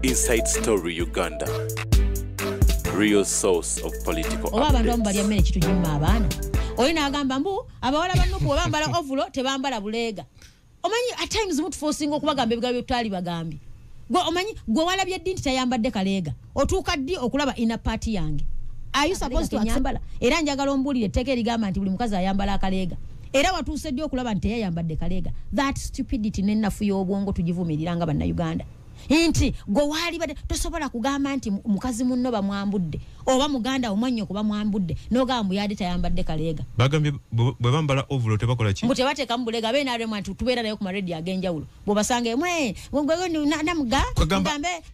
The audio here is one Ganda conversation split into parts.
Inside Story Uganda. Real source of political updates. Oyina agamba mbu abawala bannuku bambala ovulo tebambala bulega. Omanyi at times mutu forcing okubagamba ebigabo byotali bagambi. Gwe omanyi gwe walabye ddi tayambadde kalega. Otuuka ddi okulaba ina party yange. Are you supposed to accept? Era njagala ombulire teke ligamba nti buli mukazi ayambala kalega. Era watuuse ddi okulaba nti yayambadde kalega. That stupidity n'ennafu y'obwongo tugivumiriranga banna Uganda. Inti gwe wali bade tosobola kugamba nti mukazi munno bamwambudde oba muganda omwanyo kuba mwambudde n'ogamba yadi tayambadde kalega. Bagambye bwe bambala ovulo tebakola ki? Mute bateeka mubulega bene aremu anti tubeera nayo ku maredi agenjawulo. Bo basange mwe namuga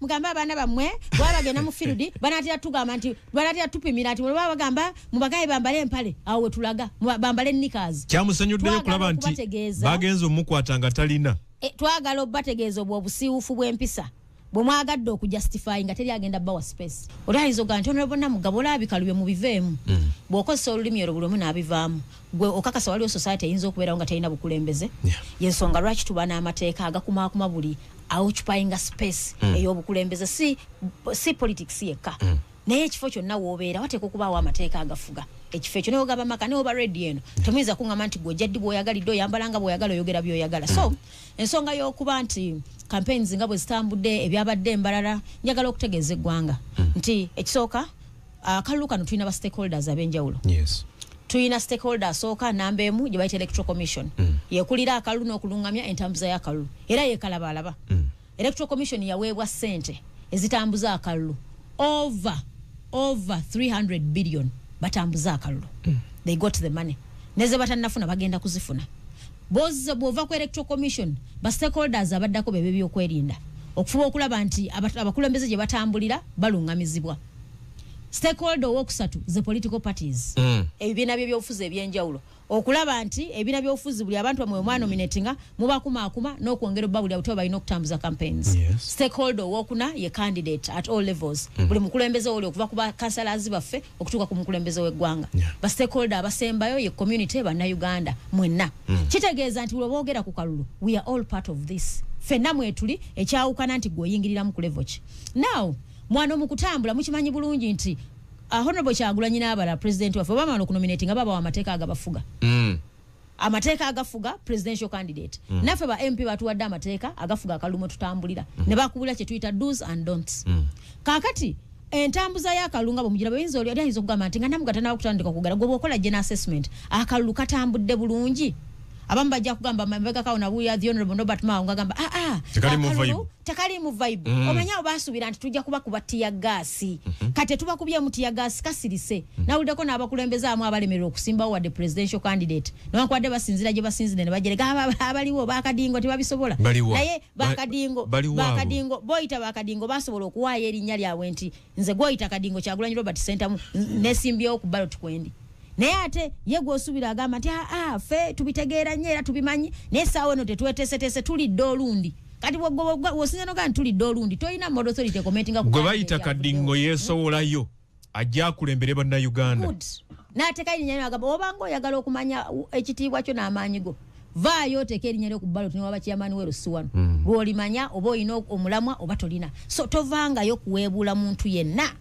mugambe abaana bamwe bwabagenda mu field banatira tugamba nti banatira tupimira nti baba bagamba mubagaye bambale empale awo wetulaga bambale nikazi. Kyamusanyuddeyo kulaba nti bagenze omukwatanga talina. Twagala obategeeza obusiiwufu bw'empisa bwe mwagadde okujustify nga teri agenda bawa space. Olwayinza oganti onabona mugabo abikalubye mu biveemu. Bw'okozesa olulimi olwo bulumu n'abivaamu. Gwe okakasa waliwo society eyinza okubeerawo nga terina bukulembeze. Yensonga lwaki tuba n'amateeka agakumaakuma buli occupying space ey'obukulembeze si politics yekka. Naye ekifo kyonna w'obeera wateeka okubaawo amateeka agafuga. Ekifo ekyo n'ogaba maka n'oba ready eno. Temuyinza kuŋŋamba nti gwe jaddi bw'oyagalidde oyambala nga bw'oyagala oyogera by'oyagala. So ensonga y'okuba nti campaigns nga bwe zitambudde ebyabadde embalala njagala okutegeeza eggwanga nti ekisooka akalulu kano tulina ba stakeholders ab'enjawulo. Yes. Tulina stakeholder asooka namba emu gye bayita electoral commission. Yekulira akalulu n'okulungamya entambuza y'akalulu era yeekalabalaba. Electoral commission yaweebwa ssente ezitambuza akalulu over 300 billion batambuza akalulu. They got the money. Neze batanafuna bagenda kuzifuna. Boza bwova ku electoral commission ba stakeholders abaddako bebe byokwerinda okufuba okulaba nti abakulembeze gye batambulira balungamizibwa. Stakeholder wokusatu the political parties. Ebibiina by'ebyobufuzi ebyenjawulo okulaba nti ebibiina by'obufuzi buli abantu bamwe omwana nominatinga mubakumaakuma n'okwongera obabuli awuto balina okutambuza campaigns. Stakeholder wokuna ye candidate at all levels. Buli mukulembeze oli okuva ku councillors baffe okutuuka ku mukulembeze w'eggwanga. Ba stakeholder abasembayo ye community banna Uganda mwenna. Kitegeeza nti bwe boogera ku kalulu we are all part of this. Fenna mwetuli ekyawukana nti gweoyingirira mu ku level ki. Now mwana omukutambula mukimanyi bulungi nti Honorable Kyagulanyi n'abala president waffe bamala okunominating ababa amateeka agabafuga. Amateeka agafuga presidential candidate. Naffe ba MP batuwadde amateeka agafuga akalulu tutambulira. Ne bakubula kye tuyita do's and don'ts. Kaakati entambuza y'akalunga bwe bayinza oli ayinza okugamba nti nga namugatana okutandika kugala gwe bw'okola general assessment akalulu katambudde bulungi. Abamu bajja kugamba mabega kawo nabuya the honorable Robert Mao ngagamba tekali mu vibe. Omanya obasuubira nti tujja kuba kubatiya gaasi. Kati tubakubye mutiya gaasi kasirise. Nawuddeko n'abakulembeze amu abalemerera okusimbawo wadde presidential candidate. Newankubadde basinzira gye basinzire ne bajerega abaliwo bakadingo tebabisobola. Naye bakadingo boyita bakadingo basobola okuwaayo erinnya lyabwe nti nze gwoyita kadingo Kyagulanyi Robert Sentamu nesimbyewo ku ballot kwendi. Naye ate ye gw'osuubira agamba nti ffe tubitegeera nnyo era tubimanyi naye essaawa eno tetweteeseteese tulidde olundi. Kati w'osinza n'ogamba nti tulidde olundi toyina model authority commentinga ku gwe bayita kadingo yeesowolayo ajja akulembere bannayuganda. N'ateeka erinnya lyo agamba obanga oyagala okumanya ekitiibwa kyo n'amaanyi go vaayo oteeka erinnya lyo ku ballot ne waba chairman w'erusi wano lw'olimanya oba olina omulamwa oba tolina. So tovangayo kuweebuula muntu yenna.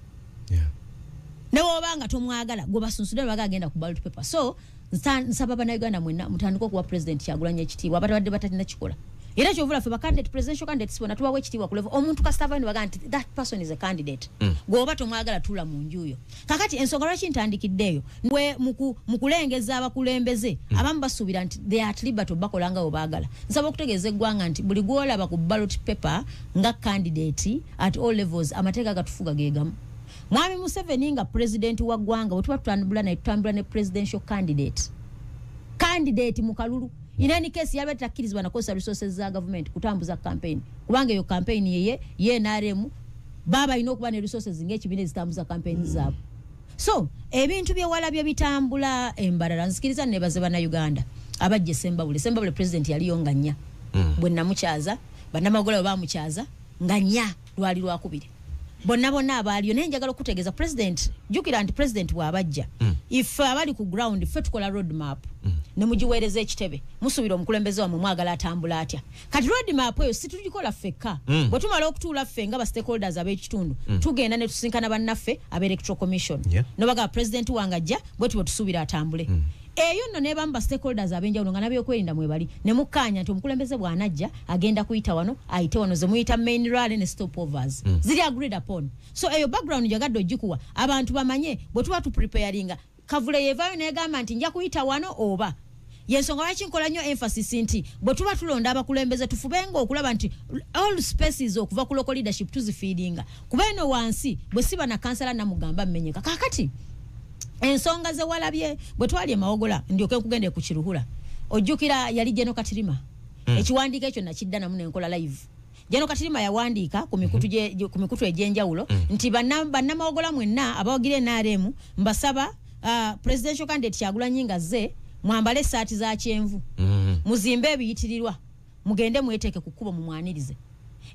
Newobanga tomwagala gwe basunsude bagagenda ku ballot paper. So nsaba bannayuganda mwenna mutandika okuwa president Kyagulanyi ekitiibwa abatabadde batalina kikola. Era kyovula ffe bakandidate presidential candidates bona tubawa ekitiibwa ku level omuntu kasitava baga nti that person is a candidate. Gwe oba tomwagala tula mu njuyo. Kakati ensonga lwaki ntandikiddeeyo mukulengeza abakulembeze abamu basuubira nti they are at liberty bakolanga we baagala. Nsaba okutegeeza eggwanga nti buli gwolaba ku ballot paper nga candidate at all levels amateeka gatufuga geegamu. Mwami Museveni nga president wa ggwanga bwe tuba tutambula ne presidential candidate mu kalulu. In any case yabe takkirizibwa na kosa resources za government kutambuza campaign. Kubanga yo campaign ye NRM baba ino kuba ne resources ng'ekibiina zitambuza campaign zaabo. So ebintu byewalabye bitambula embalala nzikiriza nebaze bannayuganda abajje Sembabule president yaliyo nga nnya. Bwe namukyaza bannamagola bamukyaza nga nnya lwali lwakubiri. Bonna abaaliyo naye njagala okutegeeza president jukira nti president bw'abajja if abali ku ground ffe tukola road map ne mugiweereza ekitebe musuubira omukulembeze wa mwagala atambula atya kati road map eyo situgikola ffekka bwe tumala okutuula ffe nga ba stakeholders ab'ekitundu tugenda ne tusinkana bannaffe ab'electoral commission nobaga president wange ajja bwe tuba tusuubira atambule eyo nno ne bamba stakeholders abenjawulo nga nabyokwerinda mwebali ne mukkaanya nti omukulembeze bw'anajja agenda kuyita wano ayite wano ze muyita main rally ne stopovers ziri agreed upon so eyo background jagadde ogikuwa abantu bamanye bwe tuba tupreparinga kavule yevayo negamba nti nja kuyita wano oba yensonga lwaki nkola nnyo emphasis nti bwe tuba tulonda abakulembeze tufubenga okulaba nti all spaces okuva ku local leadership tuzifiidinga kuba eno wansi bwe siba na kansala namugamba mmenyeka kakati ensonga ze walabye bwe twali emawogola ndyoke nkugende ku kiruhula ojjukira yali Jeno Katirima ekiwandiiko ekyo nakidda namu nenkola live Jeno Katirima yawandiika ku mikutu egy'enjawulo nti bannamawogola mwenna abawagire NRM mbasaba presidential candidate Kyagulanyi nga ze mwambale saati za kyenvu muzimbe ebiyitirirwa mugende mweteeke ku kkubo mumwanirize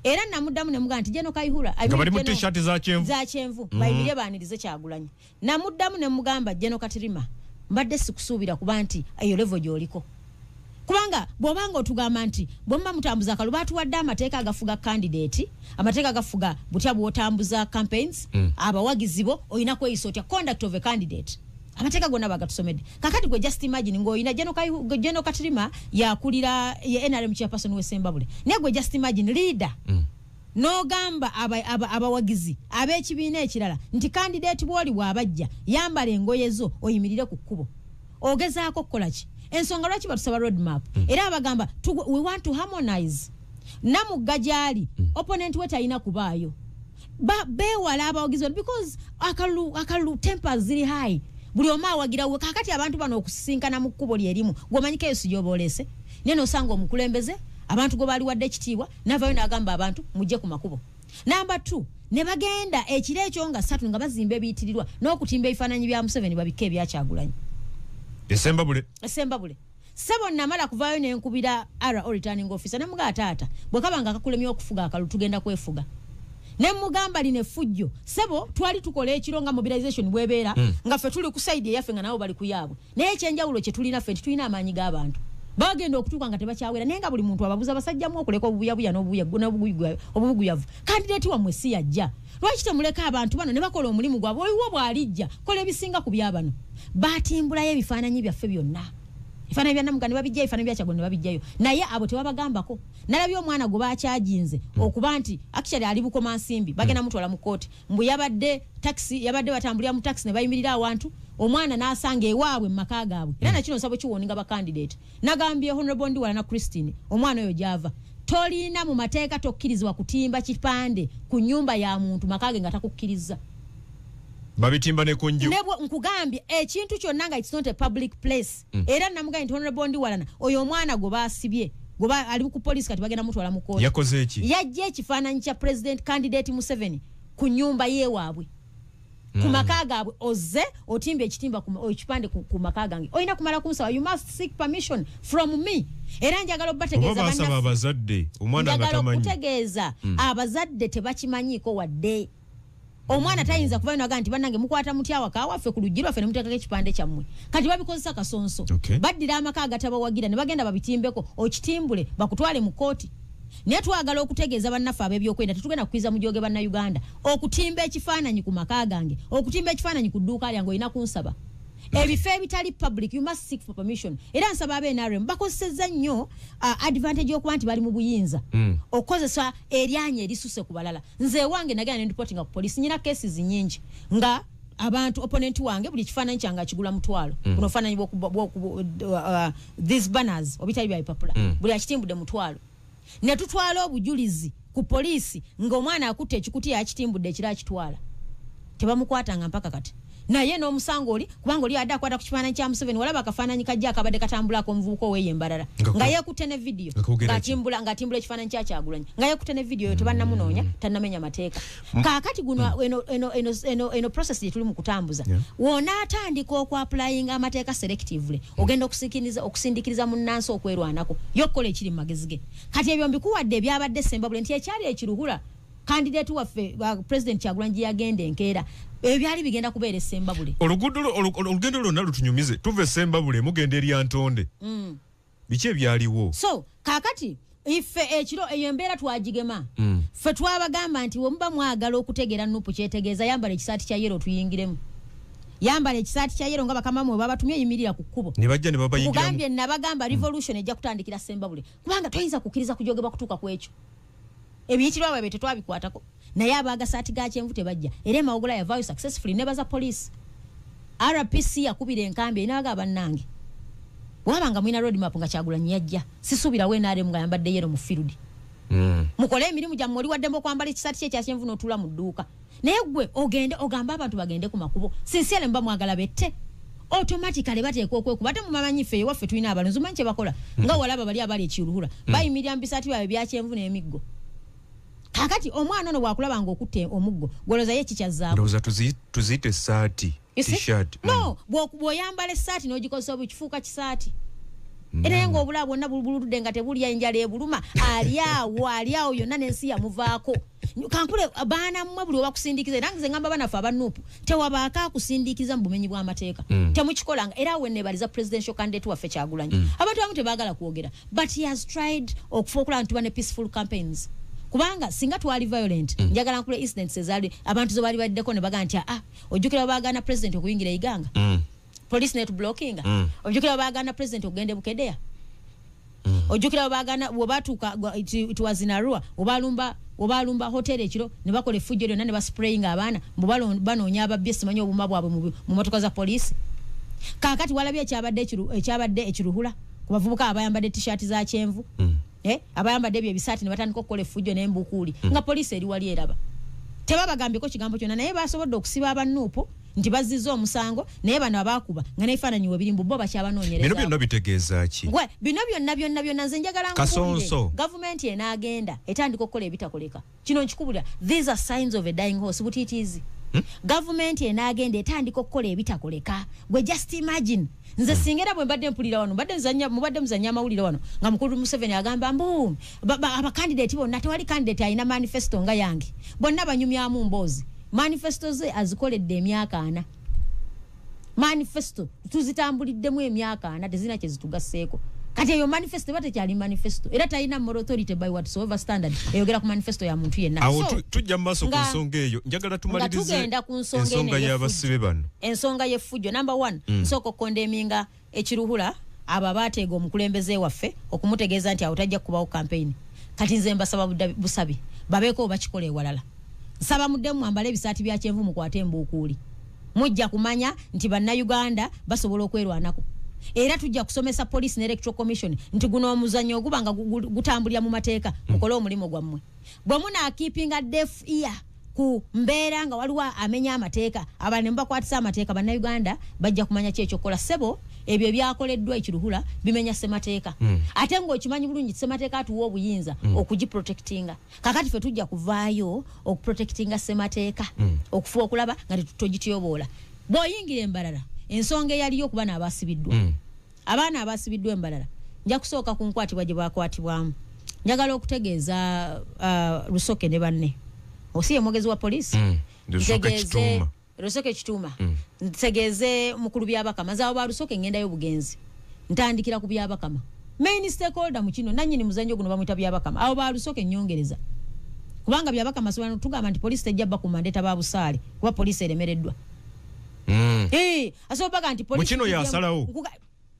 era namuddamu ne muga nti Jeno Kaihura abali mu t-shirt za kyenvu bayibire baanirize Kyagulanyi namuddamu ne mugamba Jeno Katirima mbadde sikusuubira kuba nti eyo level gy'oliko kubanga bw'obanga otugamba nti bwemba mutambuza akalu baatuwadde amateeka agafuga candidate amateeka agafuga butya bw'otambuza campaigns abawagizi bo olina kweyisa otya conduct of a candidate amateeka gonna bagatusomedde kakati gwe just imagine ng'olina Jeno Katirima yakulira ye NRM chairperson w'Essembabule naye gwe just imagine leader n'ogamba abawagizi ab'ekibiina ekirala nti candidate bw'oli bw'abajja yambala engoye zo oyimirire ku kkubo ogezaako kukola ki ensonga lwaki batusaba road map era abagamba we want to harmonize namugga gyali opponent we talina kubaayo beewala abawagizi because akalu tempers ziri high buli omu awagira we kakati abantu bano okusisinkana mu kkubo lyerimu gw'omanyiko eyo sijooboolese naye n'osanga omukulembeze abantu gwe baali wadde ekitiibwa navayo n'agamba abantu mujje ku makubo namba 2 ne bagenda ekiro ekyo nga 3 nga bazimba ebiyitirirwa n'okutimba ebifaananyi bya Museveni babikka ebyakyagulanyi Essembabule sebo namala kuvaayo n'enkubira RO returning officer ne muga taata bwe kabanga akakulemya okufuga akalu tugenda kwefuga ne mugamba line fujjo sebo twali tukola ekiro nga mobilization bwebeera nga ffe tuli ku side yaffe nga nabo bali kuyaabwe naye ekyenjawulo kye tulina ffe tulina amaanyi g'abantu bagenda okutuuka nga tebakyawera naye nga buli muntu ababuza abasajjamu okuleka obubuyabuya n'obubuguyavu kandidate wammwe si yajja lwaki temuleka abantu bano ne bakola omulimu gwabwe oliwo bw'alijja kola ebisinga ku byabano batimbulayo ebifaananyi byaffe byonna ebifaananyi bya Namuga ne babijjayo ebifaananyi bya Kyagulanyi ne babijjayo naye abo tewabagambako nalabye omwana gwe bakyaginze okuba nti actually ali bukoma nsimbi bagenda mutwala mu kooti mbu yabadde batambulira mu taxi ne bayimirira awantu omwana n'asanga ewaabwe mu maka gaabwe era nakino nsabo kiwoninga ba candidate nagambye Honorable Ndiwala na Christine omwana oyo gyava tolina mu mateeka tokkirizibwa kutimba kipande ku nyumba ya muntu makage nga takukkiriza babitimba ne kunju nebo nkugambye ekintu kyonna nga it's not a public place era namuga nti Honorable Ndiwala oyo omwana go basibye goba ali ku police kati bagenda mutwala mu kooti yakoze eki yajje ekifaananyi kya president candidate Museveni ku nyumba yewaabwe ku maka gaabwe oze otimba ekitimba ekipande ku maka gange olina kumala kunsaba you must seek permission from me era njagala obategeeza abazadde omwana ngatamanyi kutegeeza abazadde tebakimanyiko wadde omwana tayinza kuvayo naga nti bannange mukwata mutyawa kawaffe ku lujji lwaffe ne muteekako ekipande kyammwe kati babikozesa kasonso baddira amaka agatabawagira ne bagenda babitimbeko okitimbule bakutwale mu kooti naye twagala okutegeeza bannaffe ab'ebyokwenda tetugenda kukwiza mu jooge bannayuganda okutimba ekifaananyi ku maka gange okutimba ekifaananyi ku dduuka lyange olina kunsaba ebifo ebitali public you must seek for permission era nsaba ab'NRM bakozesezza nnyo advantage y'okuba nti bali mu buyinza okukozesa eryanya erisuse ku balala nze ewange nagenda ne reportinga ku police nyina cases nnyingi nga abantu opponent wange buli kifaananyi kyange akigula mutwalo buno obufaananyi these banners obitali bya bipapula buli akitimbudde mutwalo ne tutwala obujulizi ku poliisi ng'omwana akutte ekikuti akitimbudde ekira akitwala tebamukwatanga mpaka kati naye n'omusango oli kubanga oli adde akwata ku kifaananyi kya Museveni walaba akafaananyi kajja akabadde katambulako omuvubuka ow'eyembalala nga yeekutte ne vidiyo ng'atimbula ekifaananyi kya Kyagulanyi nga yeekutte ne vidiyo yo tebannamunoonya tannamenya mateeka kaakati guno eno process gye tuli mu kutambuza woonaatandika okwapulayinga amateeka selectively ogenda okusindikiriza munnansi okwerwanako yokkola ekiri mu magezi ge kati ebyo mbikuwadde ebyabadde Essembabule nti ekyali ekiruhula candidate waffe president Kyagulanyi yagenda enkeera ebyali bigenda kubeera Sembabule olugendo lwonna lutunyumize tuve Sembabule mugenda eri Antonde biki ebyaliwo so kakati ife ekiro eyo embeera twagigema fe twabagamba nti omuba mwagala okutegeera Nuupu kyetegeeza yambala ekisaati kya yero tuyingiremu yambala ekisaati kya yero nga bakama mwe babatumye yimirira ku kkubo ne bajja ne babayingira kugambye nabagamba revolution ejja kutandikira Sembabule kubanga toyinza kukkiriza kujogebwa kutuuka ku ekyo ebiyitirwa bwe tetwabikwatako naye abagasaati ga kyenvu tebajja era Mawugula yavaayo successfully nebaza police RPC yakubira enkambi inaga bannange wabanga mwina road map nga Kyagulanyi yajja sisubira we naare mga yambadde yero mu field mukole emirimu gya mwoli wadde mbokwambala ekisaati kye kyenvu n'otula mu dduuka naye gwe ogende ogamba abantu bagende ku makubo sinsiele mba mwagala bette automatically bateeka okwekuba ate mumamanyi ffe waffe tulina abalonzi manyi kye bakola nga walaba bali abali ekiruhura bayimirira mu bisaati byabwe bya kyenvu n'emiggo kakati omwana ono bwakulabanga okutte omuggo goloza ye kikyazaawo ndoza tuzite saati t-shirt no bwoyambala essaati n'ogikozesa obukifuuka kisaati era nga obulabo bwonna buludde nga tebulya enjala ebuluma aliawo yonna n'ensi yamuvaako kankule baana mmwe buli obakusindikiza era nze ngamba banaffe aba Nuupu tewabaako akusindikiza mu bumenyi bw'amateeka temukikolanga era awe nebaliza presidential candidate waffe Kyagulanyi abantu abamu tebaagala kwogera but he has tried okufa okulaba nti tuba ne peaceful campaigns kubanga singa twali violent njagala nkule incidents ezali abantu zo bali baddeko ne baga nti ojjukira baagana president okuyingira iganga police net blocking ojjukira baagana president okugende Bukedea ojjukira baagana wobatuka tuwazinarua obalumba hotel ekiro ne bakola effujjo lyonna ne baspraying abaana banoonya ababbi simanyi obuma bwabwe mu motoka za police kakati walabye ekyabadde ekiruhula ku bavubuka abayambadde t-shirt za kyenvu abayambadde ebyo ebisaati ne batandika okukola effujjo n'embukuuli nga police eri wali eraba tebabagambyeko kigambo kyonna naye basobodde okusiba aba Nuupu nti bazizza omusango naye bano abakuba nga n'ebifaananyi we biri mu bo bakyabanoonyereza bino byonna bitegeeza ki bino byonna nze njagala Kasonso gavumenti enaagenda etandika okukola ebitakoleka kino nkikubulira these are signs of a dying horse butiitiizi gavumenti enaagenda etandika okukola ebitakoleka gwe just imagine nze singera bwe mbadde mpulira wano mubadde muzanya amawulire wano nga mukulu Museveni agamba mbu abakandidate bonna tewali candidate alina manifesto nga yange bonna banyumyamu mboozi manifesto ze azikoledde emyaka 4 manifesto tuzitambuliddemu emyaka 4 tezina kye zitugasseeko kati eyo manifesto batekyali manifesto era talina moral authority by whatsoever standard eyogera ku manifesto ya muntu yenna awo tujja mu maaso ku nsonga eyo njagala tumalirize ensonga y'abasibe bano ensonga y'effujjo number 1 nsooka okkondeminga ekiruhula abo abateega omukulembeze waffe okumutegeeza nti awo tajja kubawo campaign kati nze mbasaba busabi babeeko bakikola ewalala nsaba muddemu mwambale ebisaati bya kyenvu mukwate embuukuuli mujja kumanya nti bannayuganda basobola okwerwanako era tujja kusomesa police ne electoral commission nti guno omuzanyo ogubanga gutambulira mu mateeka mukole omulimu gwammwe bwe muna keepinga deaf ear ku mbeera nga waliwo amenya amateeka abane mbakwatisa amateeka bannayuganda bajja kumanya kyekyokola sebo ebyo byakoleddwa ekiruhula bimenya semateeka ate ng'okimanyi bulungi semateeka atuwa obuyinza okugiprotectinga kakati fe tujja kuvaayo okuprotectinga semateeka okufuba okulaba nga tetutogityobola bw'oyingira embalala ensonga eyaliyo okuba n'abasibiddwa abaana abasibiddwa embalala nja kusooka ku nkwatibwa gye bakwatibwamu njagala okutegeeza Lusoke ne banne osiye mwogezi wa polisi Lusoke Kituuma ntegeeze mukulu byabakama zaawo ba Lusoke ngendayo bugenzi ntandikira ku byabakama main stakeholder mu kino nannyini muzanyo guno bamwita byabakama awo ba Lusoke nyongereza kubanga byabakama sobantu tugamba nti polisi tejja ba kumandeta ba busaale kuba polisi eremereddwa asobaga nti polisi mukino yasalawo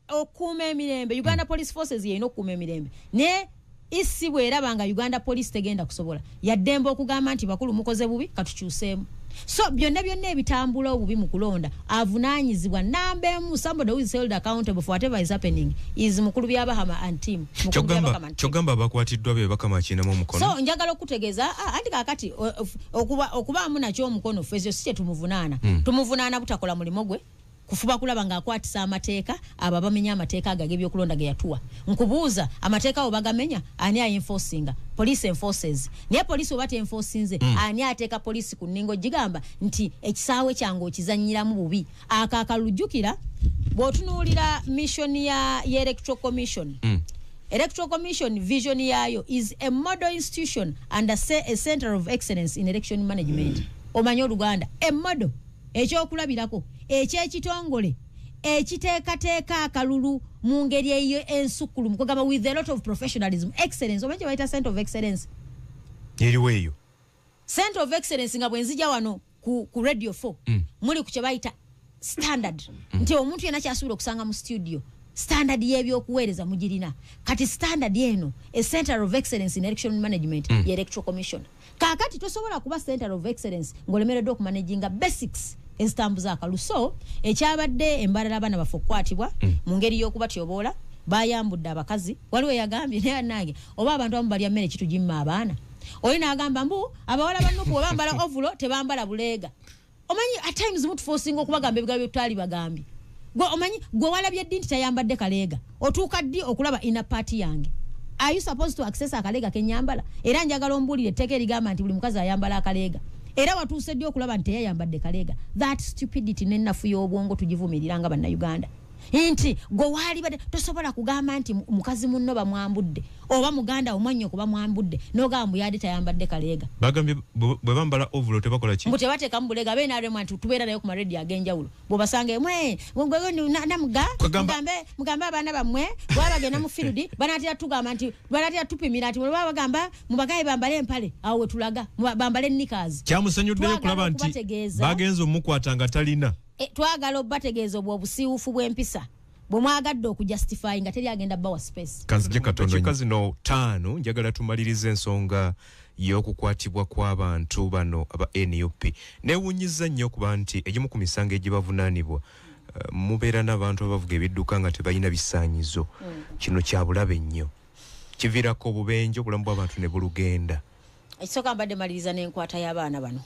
okuuma emirembe Uganda Police Forces yeyina okuuma emirembe ne isi bweraba nga Uganda Police tegenda kusobola yaddemba okugamba nti bakulu mukoze bubi katukyuseemu so byonna ebitambula obubi mu kulonda avunaanyizibwa nambemu somebody who is held accountable for whatever is happening is mukulu byabahama and team kyogamba abakwatiddwa be bakama kinamu omukono so njagala okutegeeza anti kakati okubaamu nakyo omukono fezio si kye tumuvunaana butakola mulimo gwe kufuba kulaba nga akwatisa amateeka abo abamenya amateeka agage ebyokulonda ge yatuwa nkubuuza amateeka abo bagamenya ani enforcinga police enforces naye police obate enforcinze ani ateeka police ku nningo gigamba nti ekisaawe kyange okizannyiramu bubi akakalujjukira bw'otunuulira mission ya electoral commission Electoral Commission vision yayo is a model institution and a center of excellence in election management. Omanyo Luganda, a model. Ekyokulabirako, ekyekitongole, ekiteekateeka akalulu mu ngeri eyo ensukulu mukugamba with a lot of professionalism, excellence. Omanyi baita center of excellence. Eriweyo. Center of excellence nga bwenzija wano ku Radio 4. Muli ku kyebayita standard. Nti omuntu yena kyasuubira okusanga mu studio. Standard y'ebyokuweereza mugirina. Kati standard yeno a center of excellence in election management ye electoral commission. Kakati tosobola kuba center of excellence ngolemeredde okumanaginga basics ezitambuza akalu. So ekyabadde embalala abana bafokwatibwa mu ngeri y'okuba tyoboola bayambudde abakazi waliwo yagambye naye nange oba abantu abamu balya mmere kitugimma abaana olina agamba mbu abawala bannuku bambala ovulo tebambala buleega. Omanyi at times mutu forcing okubagamba ebigambo byetwali bagambye gwe omanyi gwe walabye ddi nti tayambadde kaleega otuuka ddi okulaba ina party yange. Are you supposed to access akaleega kenyambala? Era njagala ombulire etteeka erigamba nti buli mukazi ayambala akaleega. Era watuuse ddi okulaba nti teyayambadde kaleega. That stupidity n'ennafu y'obwongo tugivumiriranga bannayuganda. Inti gwe wali bade tosobola kugamba nti mukazi munno bamwambudde oba muganda omwanyo kuba mwambudde n'ogamba yadi tayambadde kaleega. Bagambye bwe bambala ovulo tebakola ki? Mute bateeka mubulega bena ale mwantu tubeera nayo ku maredi agenjawulo. Bo basange mwe ngwe namuga mugambe abaana bamwe bwabagenda mu field banatira tugamba nti banatira tupimira nti baba bagamba mubagaye bambale empale awo wetulaga bambale nikazi. Kyamusanyuddeyo kulaba nti bagenze omukwatanga talina. Twagala obategeeza obusiiwufu bw'empisa bwemwagadde okujustify nga teri agenda bawa space. Kanzije katondo kazi no 5 njagala tumalirize ensonga y'okukwatibwa kw'abantu bano aba NUP. Newunyiza nnyo kuba nti egimu ku misango egibavunaanibwa mubeera n'abantu abavuga ebidduka nga tebalina bisaanyizo. Kino kya bulabe nnyo. Kiviirako obubenje obulamu bw'abantu ne bulugenda. Ekisoka mbadde maliriza n'enkwata y'abaana bano.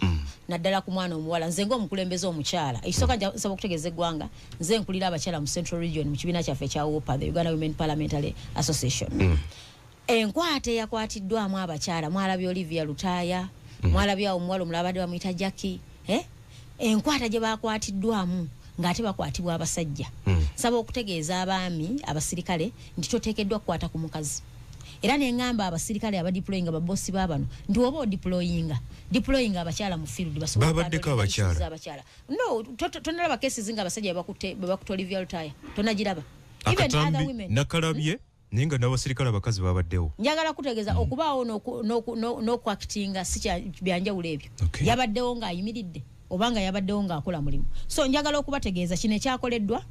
Naddala ku mwana omuwala nze ng'omukulembeze omukyala ekisoka nsaba okutegeeza eggwanga nze nkulira abakyala mu Central Region mu kibiina kyaffe ekya WOPA, the Uganda Women Parliamentary Association. Enkwata eyakwatiddwamu abakyala mwalabye Olivia Lutaaya, mwalabye omuwala omulala abadde bamuyita Jackie. Enkwata gye bakwatiddwamu ng'ate bakwatibwa abasajja. Nsaba okutegeeza abaami abasirikale nti toteekeddwa kukwata ku mukazi. Era nengamba abasirikale abadeployinga babossi babano ndi oba deployinga abakyala mu field basobola babaddeko abakyala. No, tonalaba cases nga abasajja bakuta Olivia Lutaaya tonagiraba. Even other women nakalabye ninga n'abasirikale abakazi babaddewo. Njagala kutegeeza okubaawo n'okwactinga si byanjawulo ebyo. Yabaddewo ng'ayimiridde obanga yabaddewo ng'akola mulimu. So njagala okubategeeza kino ekyakoleddwa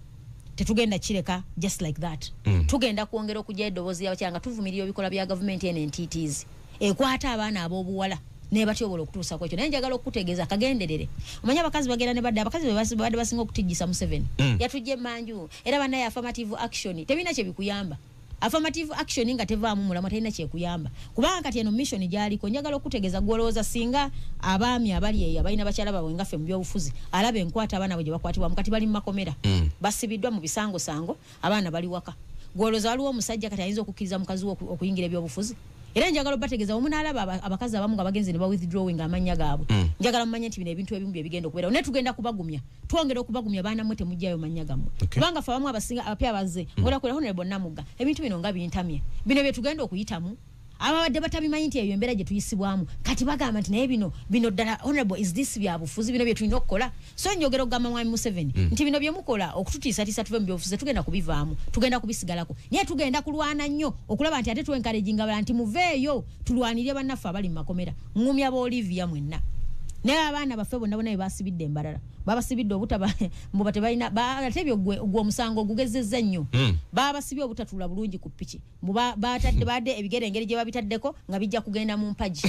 tetugenda kireka just like that. Tugenda kwongera okujja eddoboozi y'abakyanga tuvumirira ebikola bya government NNTTs ekwata abaana ab'obuwala nebatyobola okutuusa kwekyo. Naye njagala okutegeeza kagenderere. Omanya abakazi bagenda ne badde abakazi badde basinga okutijjisa mu 7 yatujja emanju era bannaye affirmative action tebina kye bikuyamba. Affirmative action nga tevaamu mulamu talina kyekuyamba kubanga kati eno mission gyaliko. Njagala okutegeeza gwolowooza singa abaami abali eyo abalina bakyala baabwe ngaffe mu byobufuzi alaba enkwata abaana bwe gye bakwatibwamu kati bali mu makomera basibiddwa mu bisangosango abaana bali waka. Gwolowooza waliwo omusajja kati ayinza okukkiriza mukazi we okuyingira ebyobufuzi. Era njagala obategeeza omunaalaba abakazi abamu nga bagenze ne ba withdrawing amanya gaabwe. Njagala mumanye nti bino ebintu ebimu bye bigenda okubeerawo naye tugenda kubagumya twongera okubagumya baana mmwe temujjayo manya gammwe kubanga ffe abamu abasinga abapya bazze ngola kwera honorable Namuga ebintu bino nga bintamye bino bye tugenda okuyitamu ababadde batabimanyi nti eyo embeera gye tuyisibwamu kati bagamba nti naye bino ddala honorable is this byabufuzi bino bye tulina okukola. So njogera okugamba mwami Museveni nti bino bye mukola okututiisatiisa tuve mu byobufuzi tugenda kubivaamu tugenda kubisigalako naye tugenda kulwana nnyo okulaba nti ate tuencouraginga bala nti muveeyo tulwanirire bannaffe abali mu makomera. Ngumya ba Olivia mwenna naye abaana baffe bonna bwe basibidde embalala babasibidde obutaba mbu tebalina ate ebyo gwe omusango ogugezezza nnyo babasibye obutatula bulungi ku ppiki batadde badde ebigere engeri gye babitaddeko nga bijja kugenda mu mpaji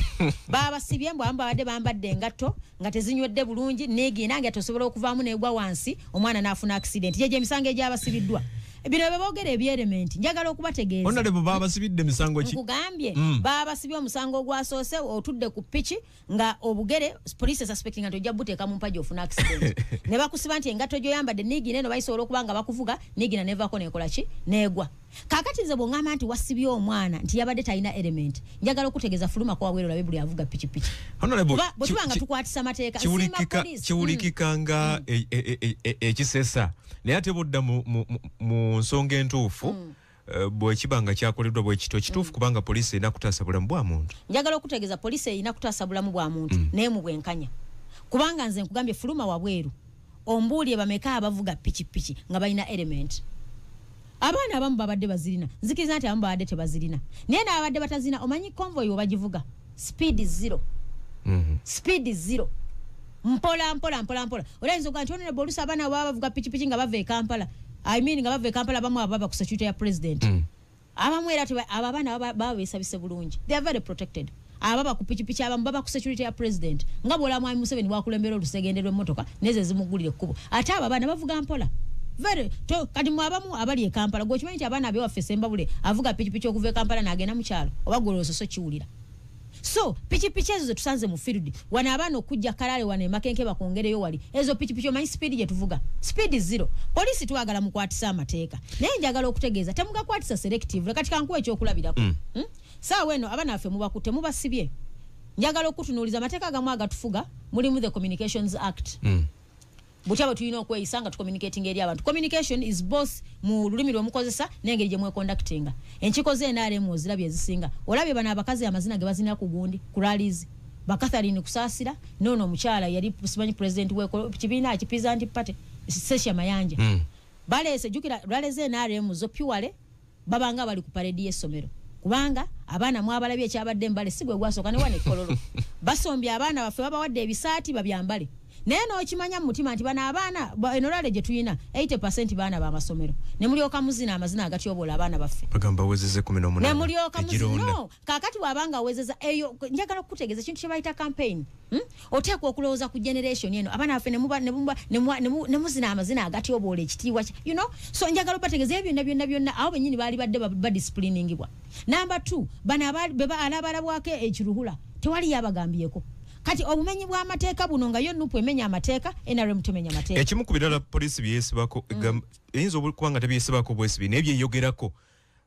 babasibye mbu abamu babadde bambadde engatto nga tezinywedde bulungi neegina nga tosobola okuvaamu neegwa wansi omwana n'afuna accident gye emisango egyabasibiddwa. Bino bebogera ebyelement njagala okubategeeza Honorable babasibidde misango ki nkugambye babasibye omusango ogwasoose otudde ku ppiki nga obugere police suspecting nga tojja buteeka mu mpaji ofuna accident ne bakusiba nti engatto gyoyambadde niigina eno bayisobola okuba nga bakuvuga niigina nevaako nekola ki neegwa. Kakati nze bw'ongamba nti wasibye omwana nti yabadde talina element njagala okutegeeza fuluma kwa wawere olabe buli avuga pikipiki bwe tuba nga tukwatisa amateeka kiwulikika nga ekisesa naye ate budda mu nsonga entuufu bwe kibanga kyakoleddwa bwe kito kituufu kubanga poliisi erina kutaasa bulamu bwa muntu. Njagala okutegeeza poliisi erina kutaasa bulamu bwa muntu naye mu bwenkanya kubanga nze nkugambye fuluma wabweru ombuulye bameka abavuga pikipiki nga balina element. Abaana abamu babadde bazirina nzikiriza nti abamu babadde tebazirina naye n'abadde batazirina omanyi convoy obagivuga speed 0 speed 0 mpola olayinza okuga nti onene oluusi abaana baba bavuga pikipiki nga bava e Kampala nga bava e Kampala abamu ababa ku security ya president abamu era abo abaana baba beesabise bulungi they are very protected ababa ku pikipiki abamu baba ku security ya president nga bwola mwami Museveni bwakulembera olusegende lw'emmotoka neze zimugulire ekkubo ate abo abaana bavuga mpola kati mwabamu abali e Kampala gwokimanyi nti abaana abewaffe Sembabule avuga pikipiki okuva e Kampala n'agenda mu kyalo oba goloososo kiwulira. So pikipiki ezo zetusanze mu field wana abaana okujja Kalale wana e Makenke bakongereyo wali ezo pikipiki omanyi speed gye tuvuga speed 0. Poliisi twagala mukwatisa amateeka naye njagala okutegeeza temugakwatisa selective kati kankuwa ekyokulabirako saawa eno abaana baffe mubakutte mubasibye njagala okutunuuliza amateeka agamu agatufuga mulimu the Communications Act butya tulina okweyisa nga tucommunicating eri abantu. Communication is both mu lulimi lw'omukozesa n'engeri gye mweconductinga. Enkiiko z'NRM ozirabye ezisinga olabye bano abakazi amazina ge bazina ku gundi ku rallies Bakatharine Kusaasira nono omukyala yali simanyi president w'ekibiina kipiza anti party Sesha Mayanja baleese jukira rallies NRM zo purely babanga bali ku parade y'essomero kubanga abaana mwabalabye ekyabadde mbale sigwe gwasooka ne wane kololo basombye abaana baffe babawadde ebisaati babyambale naye n'okimanya mu mutima nti bano abaana enorale gye tuyina 80% baana ba masomero ne mulyoka muzina amazina agatyobola abaana baffe bagamba wezeze 18 ne mulyoka muzina no kakati wabanga wezeza eyo njagala kutegeeza kintu kye bayita campaign oteekwa okulowooza ku generation eno abaana baffe ne muzina amazina agatyobola ekitiibwa so njagala obategeeza ebyo byonna aho bennyini baali badde badiscipliningibwa. Number 2 bano alabalabwako ekiruhula tewali yabagambyeko kati obumenyi bwa amateeka buno nga yo nupu emenya amateeka NRM tumenya amateeka ekimu ku birala poliisi byesibako eyinza okubanga tebyesibako bwesibi naye byeyogerako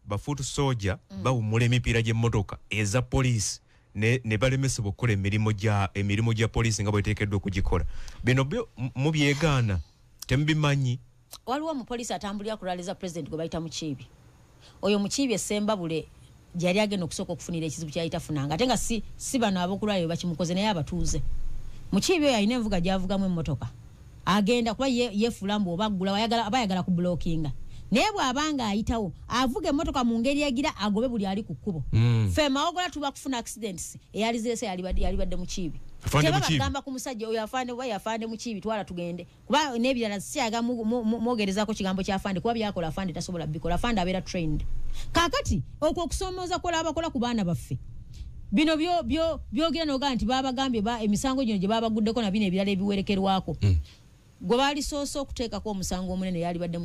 bafuutu soja bawumula emipiira gy'emmotoka eza poliisi ne balemesebwa okukola emirimu gya poliisi nga bweteekeddwa okugikola bino mubyegaana temubimanyi. Waliwo omupoliisi atambulira ku rally za president gwe bayita Mukiibi oyo Mukiibi Sembabule gyali agenda okusooka okufunira ekizibu kyayita funanga ate nga si bano abokulwaliro bakimukoze naye abatuuze Mukiibi oyo alina envuga gyavugamu emmotoka agenda kuba yefulambu oba aggula bayagala ku blockinga naye bw'abanga ayitawo avuga emmotoka mu ngeri egira agobe buli ali ku kkubo ffe mawogola tuba kufuna accidents eyali zirese yali badde Mukiibi tebabagamba ku musajja oyo afande Mukiibi twala tugende kuba n'ebirala siyaga mwogerezako kigambo kyafande kuba byakola afande tasobola bikola afande abeera trained kakati okwo okusomooza kola abakola ku baana baffe bino byogera noga nti babagambye emisango gino gye babaguddeko na bino ebirala ebiwerekerwako gwe baali soose okuteekako omusango omunene yali badde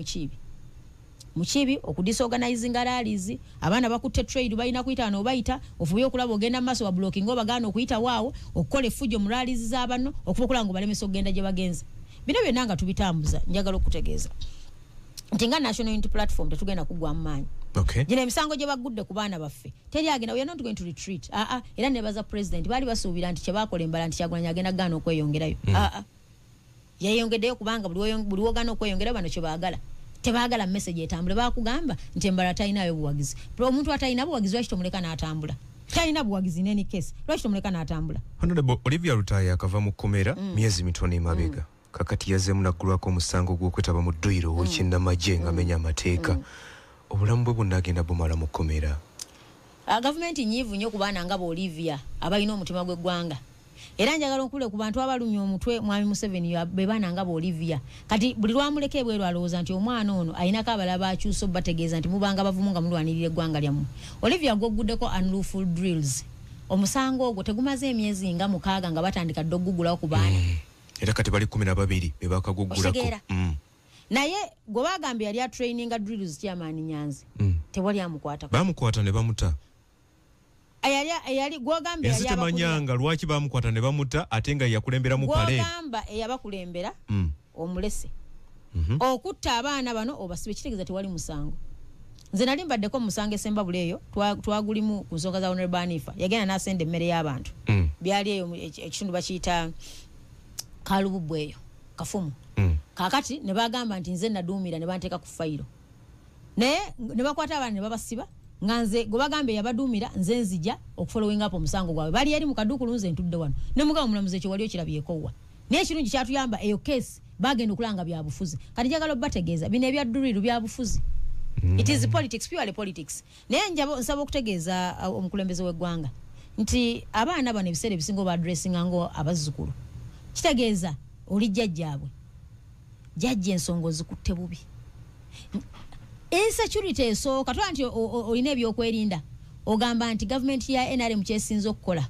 Mukiibi okudisorganizing rallies abaana bakutte trade balina kuyita n'obayita ofubye okulaba ogenda mu maaso wa blocking obagaana okuyita waawo okukola efujjo mu rallies z'abanno okuba okulaba balemesa okugenda gye bagenze bino byonna nga tubitambuza njagala okutegeeza nti nga National Unity Platform tetugenda kugwa mu maanyi gino emisango gye bagudde ku baana baffe teri agenda we are not going to retreat era nebaza president baali basuubira nti kyebakola embala nti Kyagulanyi agenda gaana okweyongerayo yeyongeddeyo kubanga buli wogaana okweyongerayo bano kye baagala tebaagala message etambule bakugamba nti embala talinayo buwagizi omuntu atalina buwagizi lwaki tomuleka n'atambula talina buwagizi neni case lwaki tomuleka n'atambula. Honorable Olivia Rutaaya akava mu kkomera myezi mitono emabega kakati yazzeemu naggulwako omusango gw'okwetaba mu dduyiro w'ekinnamagye ng'amenya amateeka obulamu bwe bwonna agenda bumala mu kkomera. Gavumenti nyiivu nnyo ku baana nga Olivia abalina omutima gw'eggwanga era njagala okule ku bantu abalumya omutwe mwami Museveni be baana nga Olivia kati buli lwamuleka ebweru alowooza nti omwana ono alinako abalaba akyusa bategeeza nti mubanga bavumu nga mulwanirira eggwanga lyammwe. Olivia gwoguddeko unlawful drills omusango ogwo tegumaze emyezi nga 6 nga batandika dde okugugulawo ku baana era kati bali 12 be bakaguggulako naye gwe bagambye yali atraininga drills chairman Nyanzi tewali amukwata bamukwata ne bamuta ayali gwogambye yali abakumanyanga lwaki bamukwata ne bamuta ate nga yakulembera mu pale gwogamba eyabakulembera omulese okutta abaana bano obasibe kitegeeza tewali musango. Nze nali mbaddeko musango Sembabule eyo twagulimu ku nsonga za Honorable Hanifa yagenda n'asenda emmere y'abantu byali eyo ekitundu bakiyita Kalububbu eyo Kafumu kakati ne bagamba nti nze naduumira ne banteeka ku fayiro ne bakwata abana ne babasiba nganze gobagambe yabadumira nze nzija okufollowing up omusango gwawe bali yali mukaduku lunze ntudde wano ne mugabo mulamuze kyo waliyo kirabyeko wa ne kirungi kyatuyamba eyo case bagenda okulanga bya bufuzi kati njagala bategeeza bino ebyadduliru bya bufuzi it is politics, purely politics. Naye njabo nsaba okutegeeza omukulembeze w'eggwanga nti abaana bano ebiseera ebisinga oba addressinga ngo abazzukulu kitegeeza oli jjajjaabwe jjajja ensonga ozikutte bubi insecurity esooka twala nti olina ebyokwerinda ogamba nti gavumenti ya NRM kyesinza okukola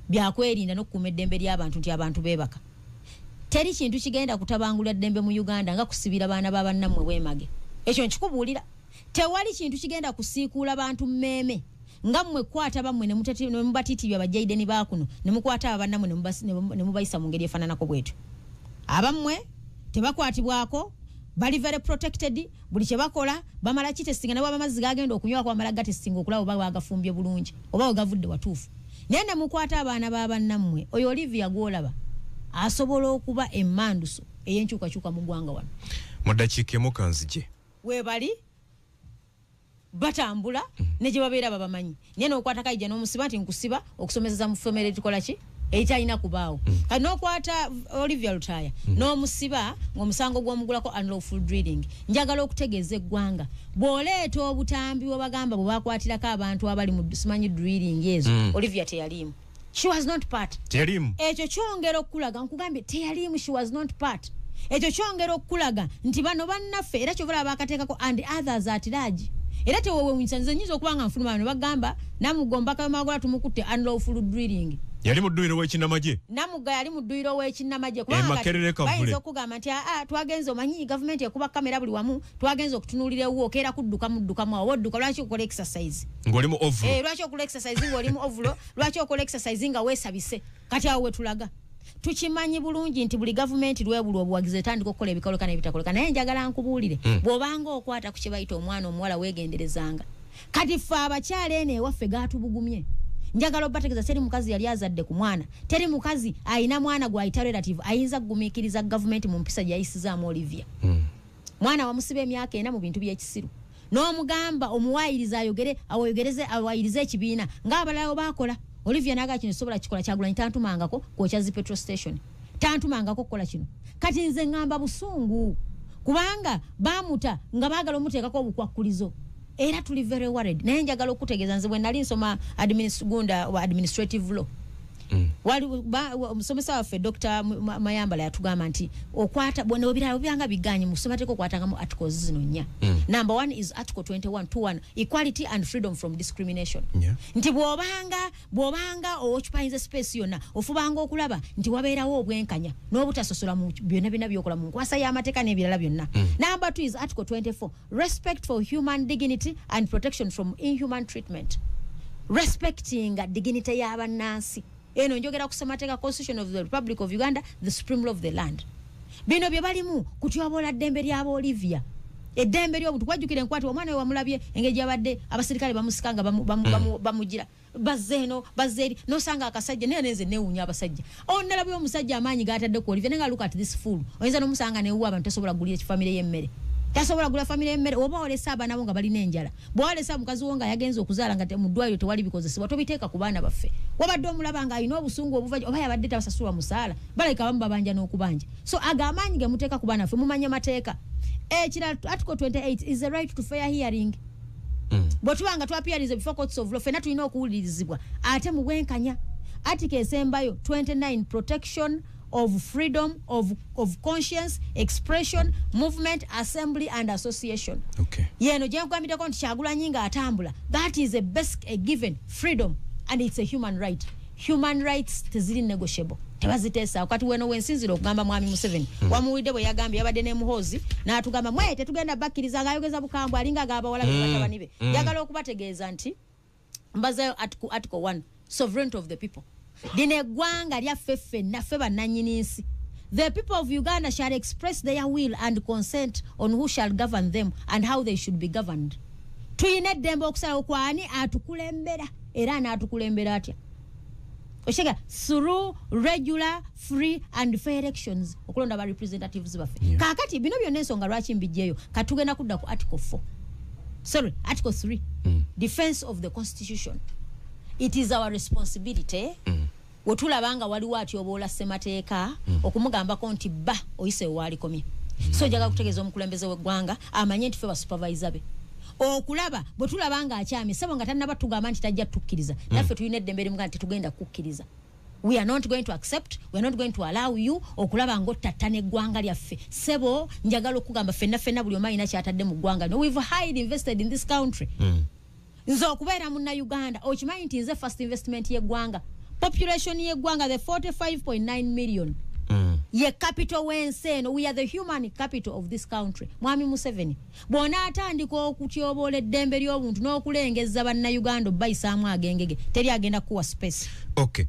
byakwerinda n'okukuuma eddembe ly'abantu nti abantu beebaka teri kintu kigenda kutabangula ddembe mu Uganda nga kusibira baana b'abannammwe bwemage ekyo nkikubuulira tewali kintu kigenda kusiikuula bantu mmeme nga mmwe kwata bamwe ne mubatitibya bajjaideni baakuno ne mukwata abannamwe ne mubayisa mu ngeri efaananako bwetyo abammwe tebakwatibwako bali very protected buli kye bakola bamala kitestinga nabo amazzi gagenda okunywa kwa mala gatestinga okulaba oba bagafumbye bulungi oba ogavudde watuufu naye ne mukwata abaana b'abannammwe oyo Olivia gwolaba asobola okuba emmanduso ey'enkyukakyuka mu ggwanga wano mu ddakiika emu kanzije webali batambula ne gye babeera babamanyi naye n'okwata kayija n'omusiba nti nkusiba okusomeseza mu ffomero etikola ki eitalina kubaawo kati n'okwata Olivia Lutaya n'omusiba ng'omusango gw'omugulako unlawful drilling njagala okutegeeza eggwanga bw'oleeta obutambi bwe bagamba bwe bakwatirako abantu abali mu simanyi drilling ezo Olivia teyaliimu she was not part teyaliimu ekyo kyongera okulaga nkugambye teyaliimu she was not part ekyo kyongera okulaga nti bano bannaffe era kyovula bakateekako and others at large era tewewe winsanze nyiza okuba nga nfuluma ne bagamba namugombaka yomagula tumukutte unlawful drilling yali mu dduyiro w'ekinnamagye namuga yali mu dduyiro w'ekinnamagye Makerere Kavule bayinza okugamba nti twagenze omanyi gavumenti ekuba kamera buli wamu twagenze okutunuulira ewo okeera kudduka muddukamu awo odduka lwaki okola exercise ng'oli mu ovulo lwaki okola exercise ng'oli mu ovulo lwaki okola exercise nga weesabise kati awo wetulaga tukimanyi bulungi nti buli gavumenti lwebulwa obuwagizi etandika okukola ebikoleka n'ebitakoleka naye njagala nkubuulire bw'obanga okwata ku kye bayita omwana omuwala weegenderezanga kati ffe abakyala eno ewaffe gaatubugumye njagala obategeeza teri mukazi yali azadde ku mwana teri mukazi ayina mwana gwayita relative ayinza kugumiikiriza gavumenti mu mpisa gyayisizaamu Olivia mwana wamusiba emyaka 4 mu bintu by'ekisiru n'omugamba omuwaayiriza awayirize ekibiina ng'abalala baakola Olivia naga kino sobola kikola kyagulanyi tantumangako kwokyazi petrol station tantumangako kukola kino kati nze ngamba busungu kubanga bamuta nga baagala omuteekako obukwakulizo era tuli very worried naye njagala okutegeeza nze bwe nali nsoma administrative law wali omusomesa waffe Dr. Mayambala yatugamba nti okwata bwone obiranga biganye musomateko okwatangamu articles zino nnya number 1 is article 21 equality and freedom from discrimination nti bwobanga okupayinza space yonna ofubanga okulaba nti wabeerawo obwenkanya n'obutasosola mu byonna byokola mu nkwasa y'amateeka n'ebirala byonna number 2 is article 24 respect for human dignity and protection from inhuman treatment respecting dignity y'abannansi eno njogera kusemateeka Constitution of the Republic of Uganda the supreme law of the land bino bye balimu kutyobola ddembe ly'aba Olivia eddembe ly'obuntu kwajjukira enkwati omwana we wamulabye engeri yabadde abasirikale bamusikanga bamugira bazeno bazeri nosanga akasajja naye neze newunya abasajja onalabye omusajja amaanyi gatadde ku Olivia nenga look at this fool oyinza n'omusanga newuwa abantu tasobola kugulira ekifamire y'emmere tasobola kugula family y'emmere oba olesa abaana bo nga balina enjala bw'olesa mukazi wo nga yagenze okuzaala nga mu ddwaliro tewali bikozesebwa tobiteeka ku baana baffe wabadde omulaba nga alina obusungu obuva oba yabadde tabasasulwa musaala baleka bamu babanja n'okubanja so agamaanyi ge muteeka ku baana ffe mumanye mateeka ekirala article 28 is the right to fair hearing bwetubanga twapiarize before courts of law fena tulina okuwulirizibwa ate mu bwenkanya article esembayo 29 protection of freedom of conscience, expression, movement, assembly and association. Okay. Yeno jenkugambirako nti Kyagulanyi nga atambula. That is a basic, a given freedom and it's a human right. Human rights teziri negotiable. Tebaziteesa wakati weno wensinzira okugamba mwami Museveni. Wamuwidde bwe yagambye yabadde ne muhozi n'atugamba mwe tetugenda bakkiriza ng'ayogeza bukambwe alinga ag'abawala be batabani be. Yagala okubategeeza nti mbazayo article 1 sovereignty of the people. Dine eggwanga lyaffe ffenna ffe bannannyini nsi. The people of Uganda shall express their will and consent on who shall govern them and how they should be governed. Tuyina eddembe okusalawo kwani atukulembera era anaatukulembera atya. Oshega through regular, free and fair elections okulonda ba representatives baffe. Kakati bino byonna ensonga lwaki mbijjeyo katugenda kudda ku article 4. Sorry, Article 3. Defense of the Constitution. It is our responsibility. Wetulabanga waliwo atyobola ssemateeka okumugambako nti ba oyise wali komye. So jaga kutegeeza omukulembeze w'eggwanga amanye nti ffe basupervisor be. Okulaba bwetulabanga akyami sebo nga tannaba tugamba nti tajja tukkiriza. Naffe tulina eddembe limu nga tetugenda kukkiriza. We are not going to accept, we are not going to allow you okulaba ng'ottattana eggwanga lyaffe. Sebo njagala okugamba ffenna buli omu alina ky'atadde mu ggwanga. No, we've highly invested in this country. Nze okubeera munna Uganda okimanyi nti nze first investment y'eggwanga. Population y'eggwanga the 45.9 million. Ye capital w'ensi eno. We are the human capital of this country. Mwami Museveni bw'ona atandika okutyobola eddembe ly'obuntu n'okulengezza bannayuganda bayisaamu agengege teri agenda kuwa space. Okay.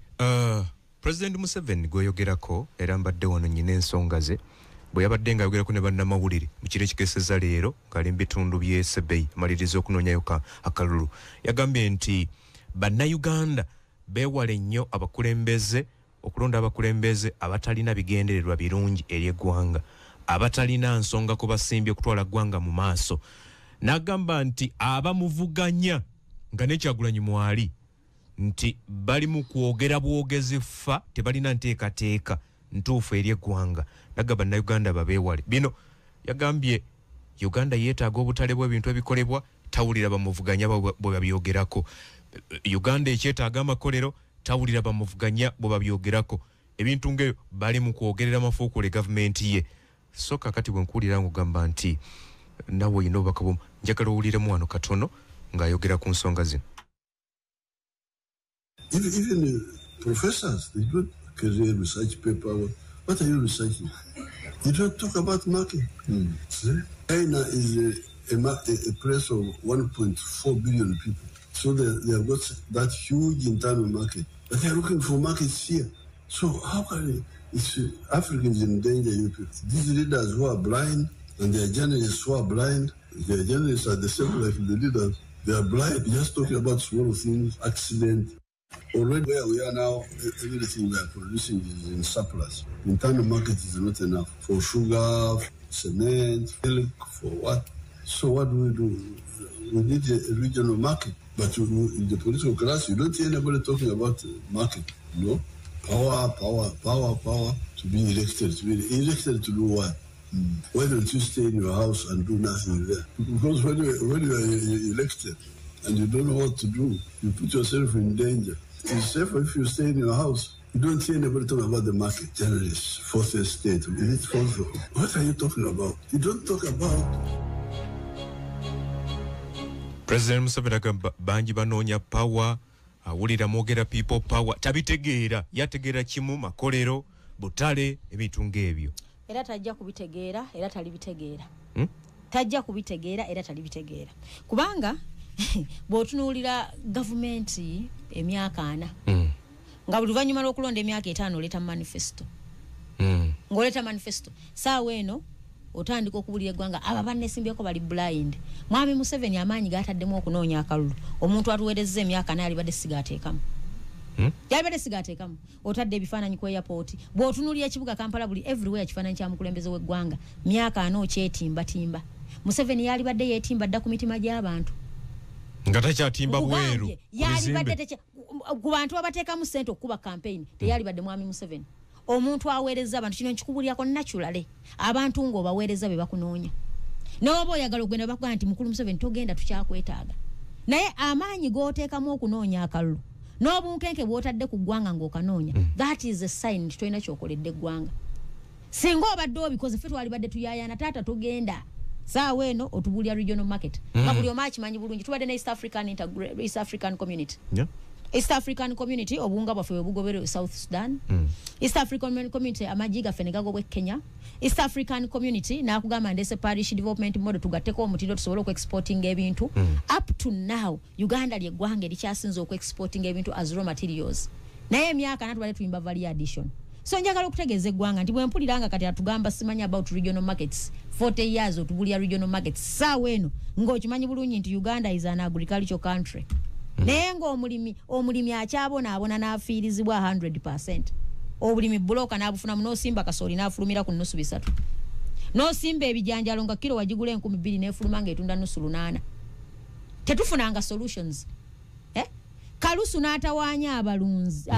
President Museveni gweyogerako era mbadde wano nyina ensonga ze bwe yabadde nga ayogerako ne bannamawulire mu kiro ekikeseza leero ng'ali mu bitundu by'e Sebei amaliriza okunoonyayo akalulu yagambye nti bannayuganda beewale nnyo abakulembeze okulonda abakulembeze abatalina bigendererwa birungi eri eggwanga abatalina nsonga ku basimbye okutwala ggwanga mu maaso n'agamba nti abamuvuganya nga ne Kyagulanyi mwali nti bali mu kwogera bwogezi ffa tebalina nteekateeka ntuufu eri eggwanga nagamba bannayuganda babeewale bino yagambye Uganda yeetaaga obutale bw'ebintu ebikolebwa tawulira bamuvuganya bwe babyogerako Uganda ekyetaaga amakolero tawulira bamuvuganya bwe babyogerako ebintu ng'ebyo bali mu kwogerera mafuukule gavumenti ye so kakati bwe nkuwulira ng'ogamba nti nawe olina obubaka bwomu njagala owuliremu wano katono ng'ayogera ku nsonga zino. Even professors, they don't carry research paper. What are you researching? You don't talk about market. China is a place of 1.4 billion people. So they have got that huge internal market. But they are looking for markets here. So how can Africans in danger? These leaders who are blind and their journalists who are blind, their journalists are the same like the leaders. They are blind, just talking about small things, accident. Already where we are now, everything we are producing is in surplus. Internal market is not enough for sugar, cement, milk, for what? So what do? We need a regional market. But in the political class, you don't hear anybody talking about market. No? Power, to be elected. To be elected to do what? Why don't you stay in your house and do nothing there? Because when you are elected and you don't know what to do, you put yourself in danger. It's safer if you stay in your house. You don't hear anybody talking about the market. Journalists, fourth estate. Is it fourth? What are you talking about? You don't talk about... President Museveni agamba bangi banoonya power awulira mwogera people power tabitegeera yategeera kimu makolero butale ebintu ng'ebyo era tajja kubitegeera era talibitegeera tajja kubitegeera era talibitegeera kubanga bw'otunuulira gavumenti emyaka 4 nga buli luvannyuma lw'okulonda emyaka 5 oleeta manifesto ng'oleeta manifesto saawa eno otandika okubulira eggwanga aba bannesimbyeko bali blind. Mwami Museveni amaanyi gataddemu okunoonya akalulu omuntu atuweerezza emyaka 4 alibadde sigateekamu yalibadde sigateekamu otadde ebifaananyi ku airport bw'otunuulira ekibuga Kampala buli everywhere kifaananyi kya mukulembeze w'eggwanga myaka 4 okyetimbatimba Museveni yalibadde yeetimba dda ku mitima gy'abantu nga takyatimba bweru yalibadde ku bantu abateekamu ssente okukuba campaign teyalibadde Mwami Museveni omuntu aweereza abantu kino nkikubulyako naturally abantu ng'obaweereza be bakunoonya n'oba oyagala okugenda bakugamba nti mukulu Museveni togenda tukyakwetaaga naye amaanyi g'oteekamu okunoonya akalulu n'obunkenke bw'otadde ku ggwanga ng'okanoonya that is a sign nti tolina kyokoledde eggwanga singa obadde obikoze ffe twalibadde tuyaayana taata togenda saawa eno otubulya regional market nga buli omu akimanyi bulungi tubadde ne East African Community East African Community obuwunga bwaffe bwe bugobere South Sudan East African Community amagi gaffe ne gagobwe Kenya East African Community nakugamba ndese parish development model tugatteko omutindo tusobole okexporting ebintu up to now Uganda ly'eggwanga erikyasinze okexporting ebintu as raw materials naye emyaka natubadde tuyimba value addition so njagala okutegeeza eggwanga nti bwe mpuliranga kati atugamba simanya about regional markets 40 years otubulya regional markets saawa eno ng'okimanyi bulungi nti Uganda is an agricultural country naye ng'omulimi akyabonaabona n'afiirizibwa 100% obulimi buloka n'abufunamu n'osimba kasooli n'afulumira ku nnusu 3 n'osimba ebijanjalo nga kilo wagigula 2,000 n'efuluma ng'etunda nnusu 8 tetufunanga solutions Kalusu n'atawaanya abalunzi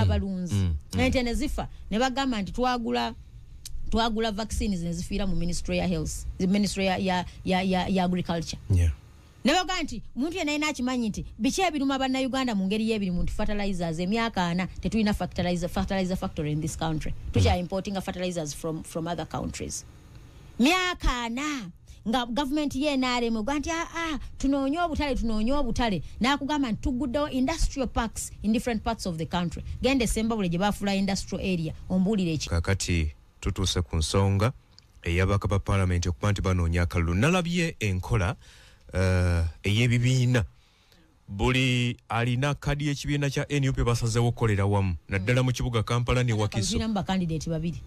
ente ne zifa ne bagamba nti twagula vaccines ne zifiira mu ministry ya health ministry ya agriculture ne bagamba nti muntu yena ina akimanyi nti biki ebiruma bannayuganda mu ngeri y'ebiri muntu fertilizers emyaka 4 tetulina fertilizer factory in this country tuja importing fertilizers from other countries myaka 4 nga government ye NRM gwanti tunonyo obutale nakugamba ntuguddewo industrial parks in different parts of the country gende semba bule jebafula industrial area ombulire eki kakati tutuse ku nsonga eyabaka ba parliament okuba nti banoonya akalulu nalabye enkola eyebibiina buli alina kadi y'ekibiina kya NUP basazeewo okukolera wamu naddala mu kibuga Kampala ne Wakiso tulina candidate babiri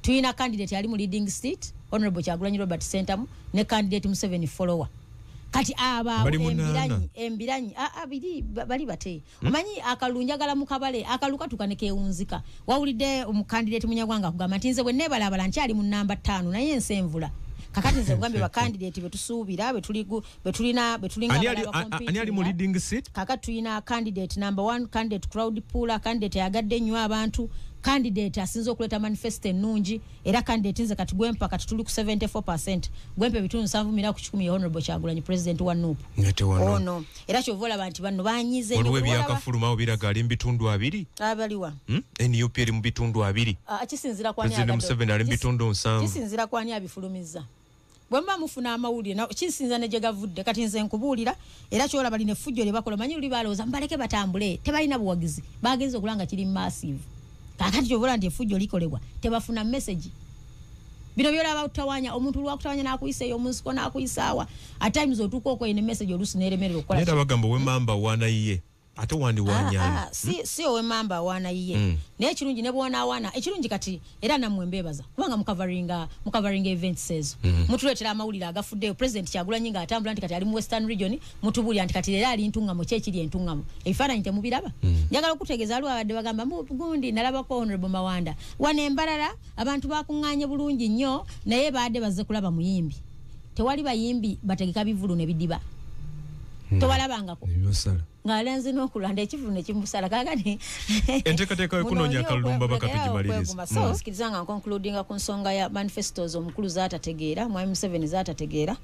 tuyina candidate ali mu leading state Honorable Kyagulanyi Robert Sentamu ne candidate Museveni follower kati aba embiranyi abiri bali bate omanyi akalunjagala mukabale akaluka tukaneke unzika wawulide candidate munyagwanga kugamba ntinze bwe nebalabala nkyali mu namba 5 naye ensemvula kakati nze kugambe ba candidate betusuubira betulina ani ali mu leading seat kakati tuyina candidate number 1 candidate crowd puller candidate yagadde nnyo abantu candidate asinze okuleta manifesto ennungi era candidate nze kati gwempa kati tuli ku 74% gwempa bitundu 7 Honorable Kyagulanyi president wa NUP ono era chovola bantu banno banyize olwe byakafuluma obiraga ali mbitundu 2 abaliwa NUP eri mu bitundu 2 kisinzira kwani president Museveni ali mbitundu 7 kisinzira kwani abifulumiza bwemba mufuna amawulire na kisinza ne jegavudde kati nze nkubuulira era kyola bali ne fujjo lebakola manyi uli balooza mbaleke batambule tebalina buwagizi bagenze okulanga kiri massive kakati kyovola nti efujjo likolebwa tebafuna message bino byolaba utawanya omuntu lwakutawanya nakuyiseeyo omunsiko nakuyisaawa at times otuuka okoyine message olusi neremerera okukola era bagamba wemamba wana iye ate wandi wanyana si owemamba wana iye naye ekirungi ne bwona awana ekirungi kati era namwe mbebaza kubanga mukavaringa events ezo mutuletera amawulire agafuddeyo president Kyagulanyi nga atambula nti kati ali mu western region mutubulya nti kati era ali ntungamo kyekiri entungamo ebifaananyi temubiraba njagala okutegeeza aliwo abadde bagamba gundi nalabako Honorable Mawanda wane embalala abantu bakuŋŋaanye bulungi nnyo naye baadde bazze kulaba muyimbi tewali bayimbi bategeka bivulu ne bidiba tewalabangako ngalenzi n'okulanda ekivulu ne kimusala kaagani enteekateeka y'okunoonya akalumba bakatugimaliriza so sikiriza nga concludinga ku nsonga ya manifestos omukulu zaatategeera mwami Museveni zaatategeera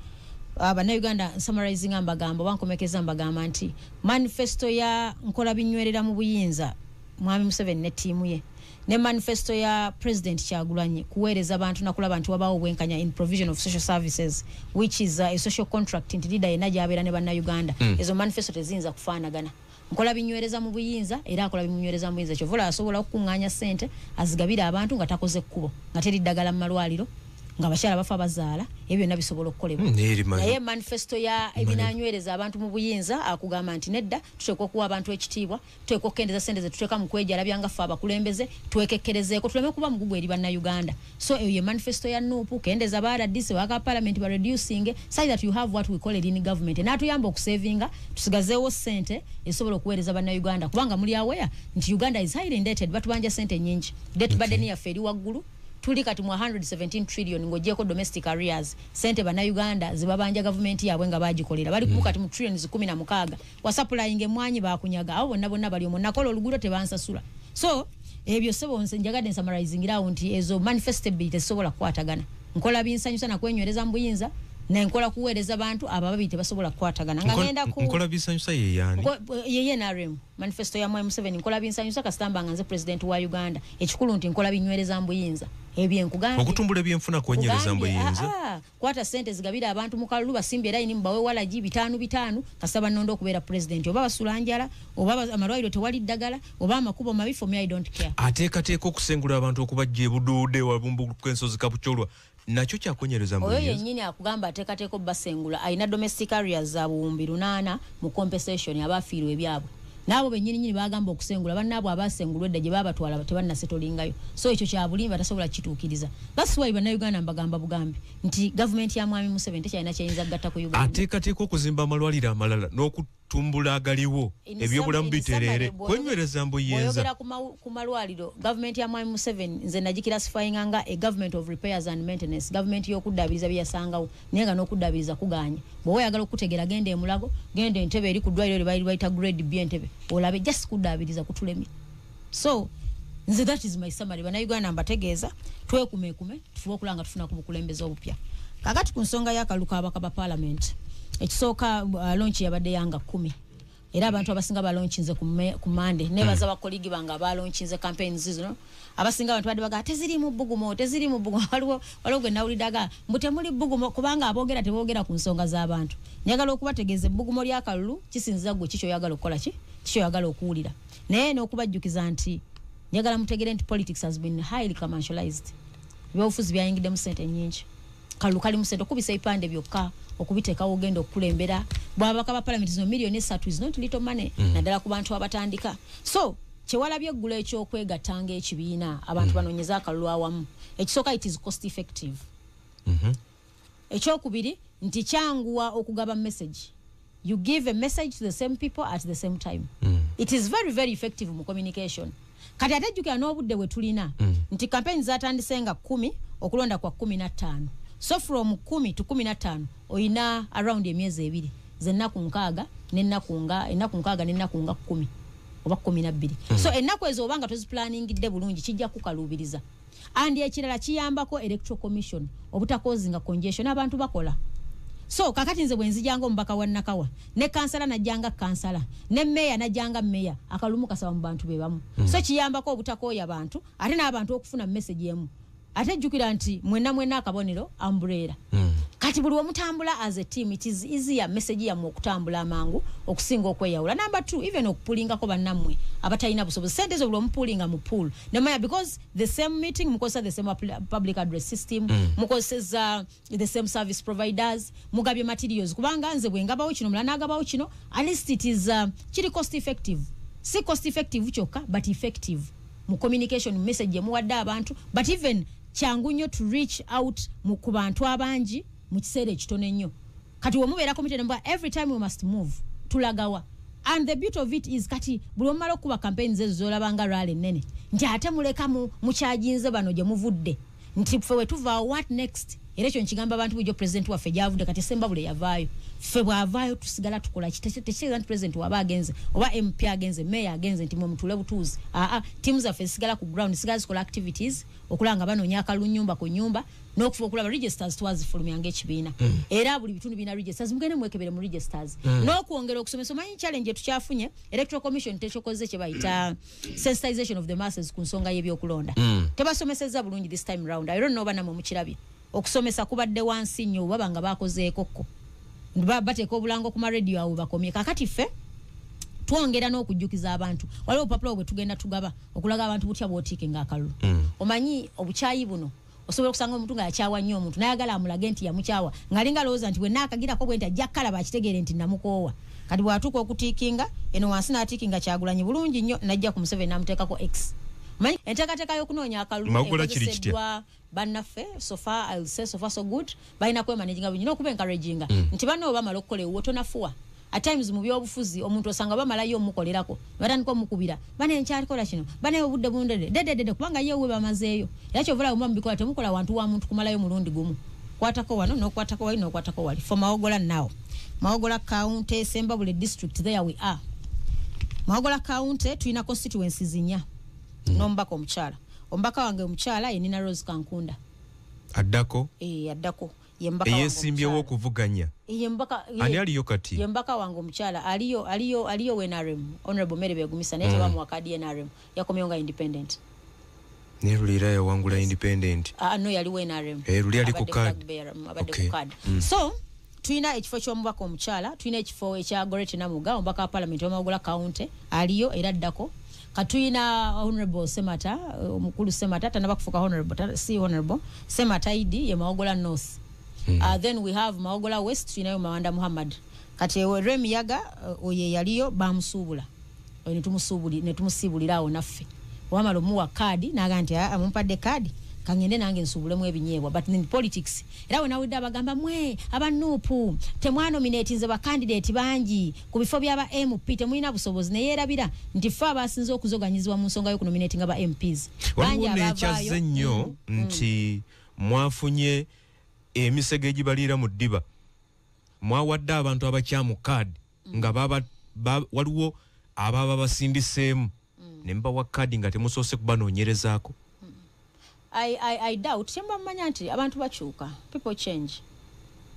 Bannayuganda summarizing ambagambo bankomekeza mbagamba nti manifesto ya nkola binywerera mu buyinza mwami Museveni ne ttiimu ye ne manifesto ya president Kyagulanyi kuweereza abantu nakulaba nti wabawo obwenkanya in provision of social services which is a social contract nti leader yena gy'abeera ne Bannayuganda ezo manifesto teziyinza kufaanagana nkola binywereza mu buyinza era akola binywereza mu buyinza kyovola asobola okukuŋŋaanya ssente azigabira abantu nga takoze kkubo nga teri ddagala mu malwaliro nga bakyala bafa bazaala ebyo byonna bisobola okukolebwa naye manifesto ya ebinanywereza abantu mu buyinza akugamba nti nedda tuteekwa okuwa abantu ekitiibwa tuteekwa okukendeeza ssente ze tuteeka mu kwejala byangaffe abakulembeze twekekkerezeeko tuleme kuba mugugu eri Bannayuganda so eyo ye manifesto ya NUP kendeeza ba RDC waka parliament ba reducing so that you have what we call a lean government natuyamba okusavinga tusigazeewo ssente esobola okuweereza Bannayuganda kubanga muli aware nti Uganda is highly indebted batubanja ssente nyingi debt burden yaffe eri waggulu tuli kati mu 117 trillion ngojeko domestic arrears sente Bannayuganda zibabanja government yabwe nga bagikolera bali kati mu trillions 16 wa supplying emwanyi bakunyaga abo bonna bali omwo nakola oluguudo tebansasula so ebyo sebo njagadde summarizing round ezo manifestability tesobola kwatagana nkola binsanyusa na kwenywereza mbuyinza na nkola kuweereza abantu abababi tebasobola kwatagana nga ngenda ku nkola binsanyusa ye yani ye NRM manifesto ya mwami Museveni nkola binsanyusa kasitamba nga nze president wa Uganda ekikulu nti nkola binywereza mbuyinza ebye nkugamba okutumbula ebyenfuna kwenyereza mbuyinza kwata sente zigabira abantu mu kalulu basimbe era inimba we wala ji 5 kasaba nondo okubeera president oba basulanjala oba amalwaliro tewali ddagala oba amakubo mabifo me I don't care ateekateeka okusengula abantu okubajja ebuduude wabumbu kwensozi kabucholwa nakyo kyakwenyereza mbuyinza oyo yennyini akugamba ateekateeka obbasengula ayina domestic areas za buwumbi 8 mu compensation abafiirwa ebyabwe nabo bennyini bagamba okusengula bannaabwe abasengulwa edda gye babatwala tebanna setolingayo so ekyo kya bulimba tasobola kituukiriza that's why Bannayuganda mbagamba bugambi nti government ya mwami Museveni tekyalina kyayinza gatta ku Uganda ateekateeka okuzimba amalwaliro amalala tumbula agaliwo ebyobulamu biterere kwenywereza mbuyinza oyogera ku malwaliro government ya Mwami Museveni nze nagikirasifying nga a government of repairs and maintenance government y'okuddabiriza byasangawo naye nga n'okuddabiriza kuganye bw'oba oyagala okutegera genda Mulago genda Entebbe eri ku ddwaliro lye bayita grade B Entebbe olabe just kuddabiriza kutulemye so nze that is my summary bannayuganda mbategeeza twekume tufuba okulanga tufuna ku bukulembeze obupya kakati ku nsonga y'akaluka abakaba parliament ekisooka launch yabadde yanga 10 era abantu abasinga ba launchinze ku Monday nebaza bakoligi banga ba launchinze campaigns zino abasinga abantu badde baga teziri mu bbugumo waliwo gwe nawulidaga mbute muli bbugumo kubanga aboogera teboogera ku nsonga z'abantu njagala okubategeeza ebbugumo lya kalulu kisinziza gwe kikyo yagala okukola kikyo yagala okuwulira naye n'okubajjukiza nti njagala mutegere nti politics has been highly commercialized ebyobufuzi byayingidde mu ssente nnyingi kalulu kali mu ssente okubisa ipande byokka okubiteekawo ogenda okukulembera bw'ababaka ba parliament zino million 3 is not little money naddala ku bantu abatandika so kyewalabye eggulu ekyokwegattanga ekibiina abantu banoonyeza akalulu awamu ekisooka it is cost effective ekyokubiri nti kyanguwa okugaba message you give a message to the same people at the same time it is very very effective mu communication kati ate jjukira n'obudde bwe tulina nti campaign zatandise nga 10 okulonda kwa 15 so from 10 to 15 oyina around emyezi 2 zennaku 6 n'ennaku 10 oba 12 so ennaku ezo obanga toziplaningidde bulungi kijja kukalubiriza andi ekirala kiyambako electoral commission obutakozinga congestion abantu bakola so kakati nze bwenzijanga omubaka wa Nakawa ne kansala najjanga kansala ne meya najjanga meya akalumu kasaba mu bantu bebamu so kiyambako obutakoya abantu ate n'abantu okufuna message yemu ate jjukira nti mwenna akabonero umbrella kati buli omutambula as a team it is easier message ya okutambula amangu okusinga okweyawula number 2 even okupulingako bannamwe abatalina busobozi sente zo buli omupulinga mu pool nemaya because the same meeting mukozesa the same public address system mukozesa the same service providers mugabye materials kubanga nze bwe ngabawo kino mulana agabawo kino at least it is kiri cost effective si cost effective kyokka but effective mu communication message muwadde abantu but even kyangu nnyo to reach out ku bantu abangi mu kiseera ekitono ennyo kati womubeera committed namba every time we must move tulagawa and the beauty of it is kati buli omala okuba campaigns ezo zolabanga rally nene nti ate muleka mukyajinze bano gye muvudde nti ffe wetuva what next era ekyo nkigamba abantu bulijjo president waffe gyavudde kati semba bule yavaayo ffe bwavaayo tusigala tukola tekitegeeza nti president waba agenze oba MP agenze mayor agenze nti mwe mutule butuuzi teams zaffe zisigala ku ground sigala zikola activities okulanga banoonya akalulu nyumba ku nyumba n'okufuba okulaba registers twazifulumyanga ekibiina era buli bitundu bina registers mugende mwekebere mu registers n'okwongera okusomesa omanyi challenge tukyafunye electoral commission tekyokoze kye bayita sensitization of the masses ku nsonga y'ebyokulonda tebasomesezza bulungi this time round I don't know banamwe mukirabye okusomesa kubadde wansi nnyo baba nga bakozeekokko bateeka obulango ku maradio awo bakomye kakati ffe twongera n'okujjukiza abantu waliwo obupapula bwe tugenda tugaba okulaga abantu butya bw'otiikinga akalulu omanyi obukyayi buno osobola okusanga omuntu ng'akyawa nnyo omuntu nayagala amulage nti yamukyawa ng'alinga alowooza nti bwe naakagirako bwe nti ajja kkalaba akitegeere nti namukoowa kati bw'atuuka okutiikinga eno wansi n'atiikinga Kyagulanyi bulungi nnyo najja ku Museveni n'amuteekako X manyi enteekateeka y'okunoonya akalulu ekozeseddwa bannaffe so far I'll say so far so good balina kwemanaginga bulungi n'okuba encouraginga nti banno bamala okukola ewuwo tonafuwa at times mu byobufuzi omuntu osanga bamalayo omukolerako batandika omukubira bane enkyalikola kino bane obudde bundede dedede kubanga yewe bamazeeyo era kyovula mu bikola temukola wantu wa muntu kumalayo mulundi gumu kwatako wano n'okwatako wali n'okwatako wali for Mawogola now Mawogola county Semba bule district there we are Mawogola county tuina constituencies nya nombaka omukyala ombaka wange omukyala ye Nina Rose Kankunda addako addako yembaka wange eyesimbyewo okuvuganya yembaka ani aliyo kati yembaka wange omukyala aliyo wenarem honorable Mary Begumisa naye tebamuwa kadi NRM yakomyonga independent ne Lulira yawangula independent no yali wenarem Luli ali ku card abadde ku card so tuina ekifo ky'omubaka omukyala tuina ekifo ekya Gorete Namuga omubaka wa parliament wa Mawogola county aliyo era ddako katuyina honorable Semata omukulu Semata tanaba kufuka honorable si honorable Semata idi ye Mawogola north then we have Mawogola west tuinayo Mawanda Muhammad kati Remi Yaga oye yaliyo bamusubula ne tumusibulirawo naffe wamala omuwa kadi naga nti amumpadde kadi kangende nange nsubulemu ebinyeebwa but in politics era wenawulidde abagamba mwe abanuupu temwanominate nze bakandidate bangi ku bifo by'aba MP temulina busobozi naye erabira nti ffe abasinze okuzoganyizibwa mu nsonga y'okunominating aba MPs bangi abavaayo nnyo nti mwafunye emisege egibaliira mu ddiba mwawadde abantu abakyamu kaadi nga waliwo ababa basindiseemu ne mbawa kaadi nga temusoose kubanoonyerezaako. I doubt manya nti abantu bakyuka, people change.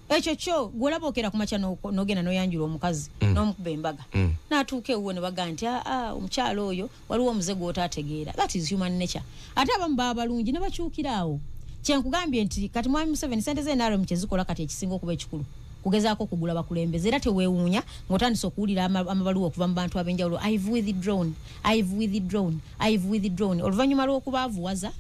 Ekyo kyo gwolabokera ku makya n'ogenda n'oyanjula omukazi n'omukuba embaga n'atuuka ewuwo ne baga nti omukyalo oyo waliwo omuze gw'otaategeera. That is human nature. Ate abamu baba balungi ne bakyukira awo. Kyenkugambye nti kati mwami Museveni sente ze NRM kyezikola kati ekisinga okuba ekikulu kugezaako okugula bakulembeze era teweewuunya ng'otandise okuwulira amabaluwa okuva mu bantu ab'enjawulo I've withdrawn oluvannyuma lw'okubaavuwaza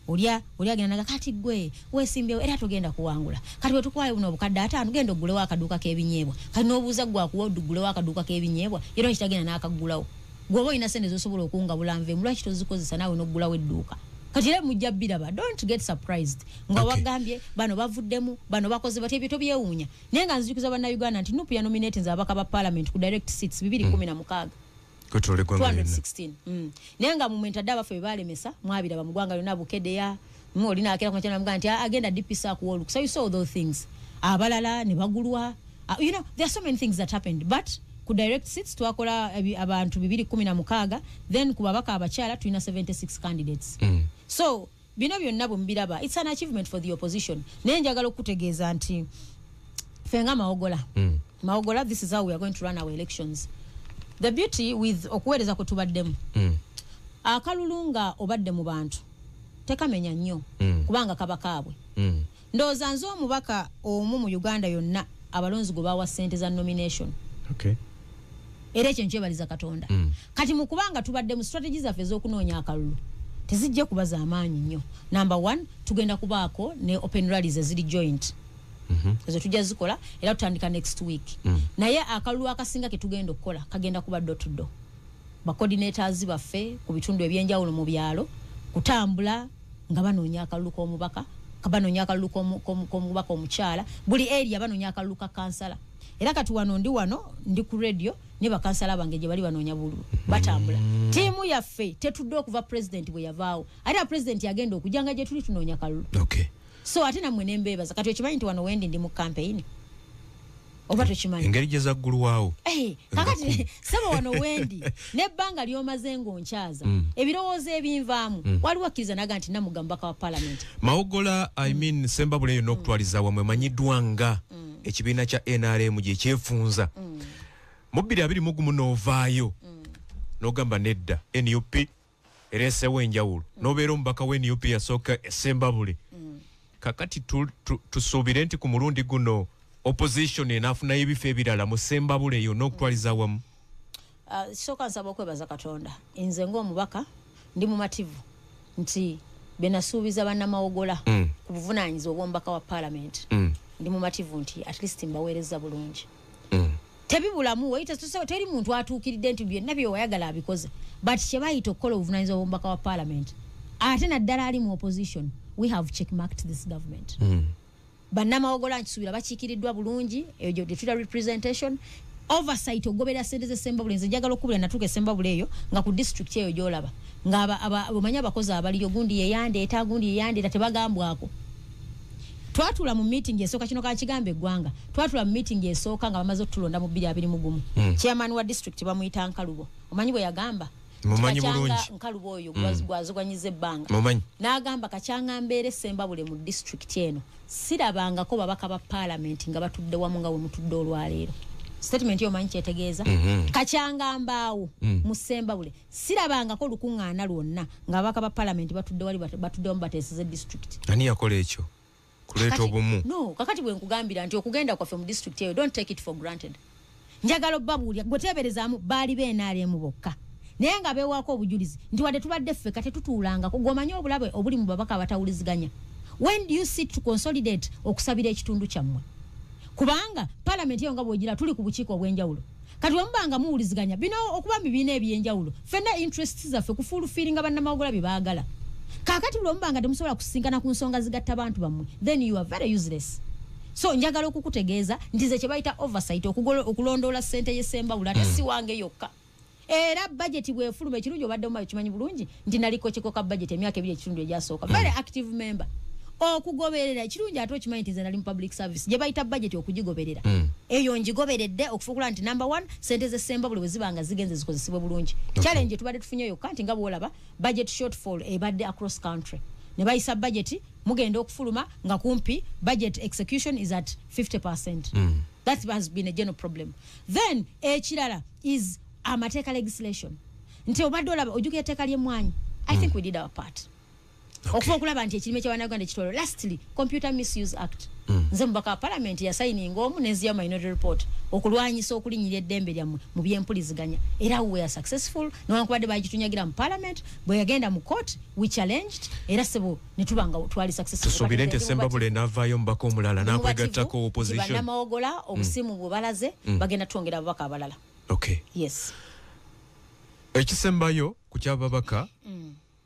olya agenda naga kati gwe weesimbyewo era togenda kuwangula kati bwe tukuwayo buno obukadde 5 genda oggulewo akaduuka k'ebinyeebwa kati n'obuuza gwakuwa oddugulewo akaduuka k'ebinyeebwa era kitagenda n'akaggulawo gwoba olina sente z'osobola okungabula nvemu lwaki tozikozesa naawe n'oggulawo edduuka kati era mujja biraba don't get surprised nga wagambye bano bavuddemu bano bakoze batya ebyo tobyewuunya naye nga nzijjukiza bannayuganda nti nupu ya nominating ababaka ba parliament ku direct seats 216 216 naye nga mumenta dda abaffe bebalemesa mwabiraba mu ggwanga lyonna bukedeya olina akera kumakyana mugaa nti agenda DPC akuwa olukusa you saw those things abalala ne bagulwa you know there are so many things that happened but ku direct seats twakola abantu 216 then ku babaka abakyala tulina 76 candidates so bino byonna bwe it's an achievement for the opposition naye njagala okutegeeza nti fenga maogola this is how we are going to run our elections. The beauty with okuweereza kwe tubaddemu akalulu nga obadde mu bantu tekamenya nnyo kubanga kaba kaabwe ndowooza nze omubaka omu mu Uganda yonna abalonzi gwe bawa ssente za nomination era ekyo nkyebaliza Katonda kati mu kubanga tubadde mu strategy zaffe ez'okunoonya akalulu tezijja kuba za maanyi nnyo. Number 1 tugenda kubaako ne open rallies eziri joint ezo tujja zikola era tutandika next week naye akalulu akasinga ke tugenda okukola kagenda kuba door to door ba coordinators baffe ku bitundu ebyenjawulo mu byalo kutambula nga banoonya akalulu k'omubaka kabanoonya akalulu k'omubaka omukyala buli area banoonya akalulu ka kansala era kati wano ndi ku radio ne bakansala bange gye bali banoonya bululu batambula tiimu yaffe tetudde okuva president bwe yavaawo ate president yagenda okujanga gye tuli tunoonya akalulu so ate namwe nembeebaza kati okimanyi nti wano wendi ndi mu campaign oba tokimanyi engeri gye zaggulwawo kakati saba wano wendi n'ebbanga ly'omaze ng'onkyaza ebirowoozo ebinvaamu waliwo akkiriza naga nti namugambaka wa parliament mawogola Sembabule yonna okutwaliza wamu emanyiddwa nga ekibiina kya NRM gye kyefunza mu 2021 n'ovaayo n'ogamba nedda NUP ereesewo enjawulo n'obeera omubaka wa NUP yasooka Sembabule kakati tusuubire nti ku mulundi guno opposition enafunayo ebifo ebirala mu Sembabule eyo n'okutwaliza wamu sooka nsaba okwebaza Katonda nze ng'omubaka ndi mumativu nti benasuubiza bannamawogola ku buvunaanyiza obw'omubaka wa parliament ndi mumativu nti at least mbaweereza bulungi tebibulamu teri muntu atuukiridde nti byonna bye wayagala abikoze but kye bayita okukola obuvunaanyiza obw'omubaka wa parliament ate naddala ali mu opposition we have checkmarked this government bannamawogola nkisuubira bakiikiriddwa bulungi eyo gye tuyita representation oversight ogobera ssente z'Essembabule nze njagala okubula natuuka Essembabule eyo nga ku district eyo gy'olaba nga omanyi abakozi abaliyo gundi yeyandeeta gundi yeyandeeta tebagambwako twatula mu meeting esooka kino kakigambe eggwanga twatula mu meeting esooka nga bamaze okutulonda mu 2021 chairman wa district bamuyita Nkalubo omanyi bwe yagamba mumanyi bulungi Nkalubo oyo gwazogwanyiza ebbanga n'agamba kakyanga mbeere Essembabule mu district eno sirabangako babaka ba parliament nga batudde wamu nga bwe mutudde olwaleero statement yo manyi kyetegeeza kakyanga mbaawo mu Essembabule sirabangako lukuŋŋaana lwonna nga babaka ba parliament batudde wali batudde wamu bateeseze district ani yakola ekyo kuleeta obumu no kakati bwe nkugambira nti okugenda kwaffe mu district eyo don't take it for granted njagala obbabuulya gwe teeberezaamu baali b'NRM bokka naye nga beewaako obujulizi nti wadde tubadde ffe kate tutuulangako gw'omanyi obulabe obuli mu babaka abatawuliziganya when do you sit to consolidate okusabira ekitundu kyammwe kubanga parliament eyo nga bw'ogira tuli ku bukiiko obw'enjawulo kati wemubanga muwuliziganya bino okuba mu bibiina eby'enjawulo ffenna interests zaffe kufuulufiiringa bannamawogola bye baagala kakati bulombanga temusobola kusisinkana ku nsonga zigatta abantu bamwe then you are very useless. So njagala okukutegeeza ndize kye bayita oversight okulondoola ssente y'essemba bulata si wange yokka. Era budget bwefuluma ekirungi obadde omayo kimanyi bulungi nti naliko kikoka budget emyaka ebiri ekitundu egyasooka. Very active member. Okugoberera ekirungi ate okimanyi nti nze nali mu public service gye bayita budget okugigoberera. Eyo ngigoberedde okufuukula nti number 1 ssente z'essemba buli bwe zibanga zigenze zikozesebwe bulungi. Challenge tubadde tufunye yokka nti nga bwolaba budget shortfall ebadde across country. Ne bayisa budget mugenda okufuluma nga kumpi budget execution is at 50%. That has been a general problem. Then ekirala is amateeka legislation. Nti obadde olaba ojjukira etteeka ly'emmwanyi. I think we did our part. Okufa okulaba nti ekirime ky'Abannayuganda kitwalo. Lastly, Computer Misuse Act. Nze mubaka wa Parliament yasayininga omu n'eziya Minority Report okulwanyisa okulinnyira eddembe lyammwe mu by'empuliziganya. Era we are successful. Newankubadde bagitunyagira mu Parliament bwe yagenda mu court we challenged era sebo ne tuba nga twali successful. Tusuubire nti Ssemba Bule n'avaayo mubaka omulala n'akwegattako opposition. Bannamawogola obusimu bwe balaze bagenda twongera ababaka abalala. Okay. Yes. Ekisembayo ku ky'ababaka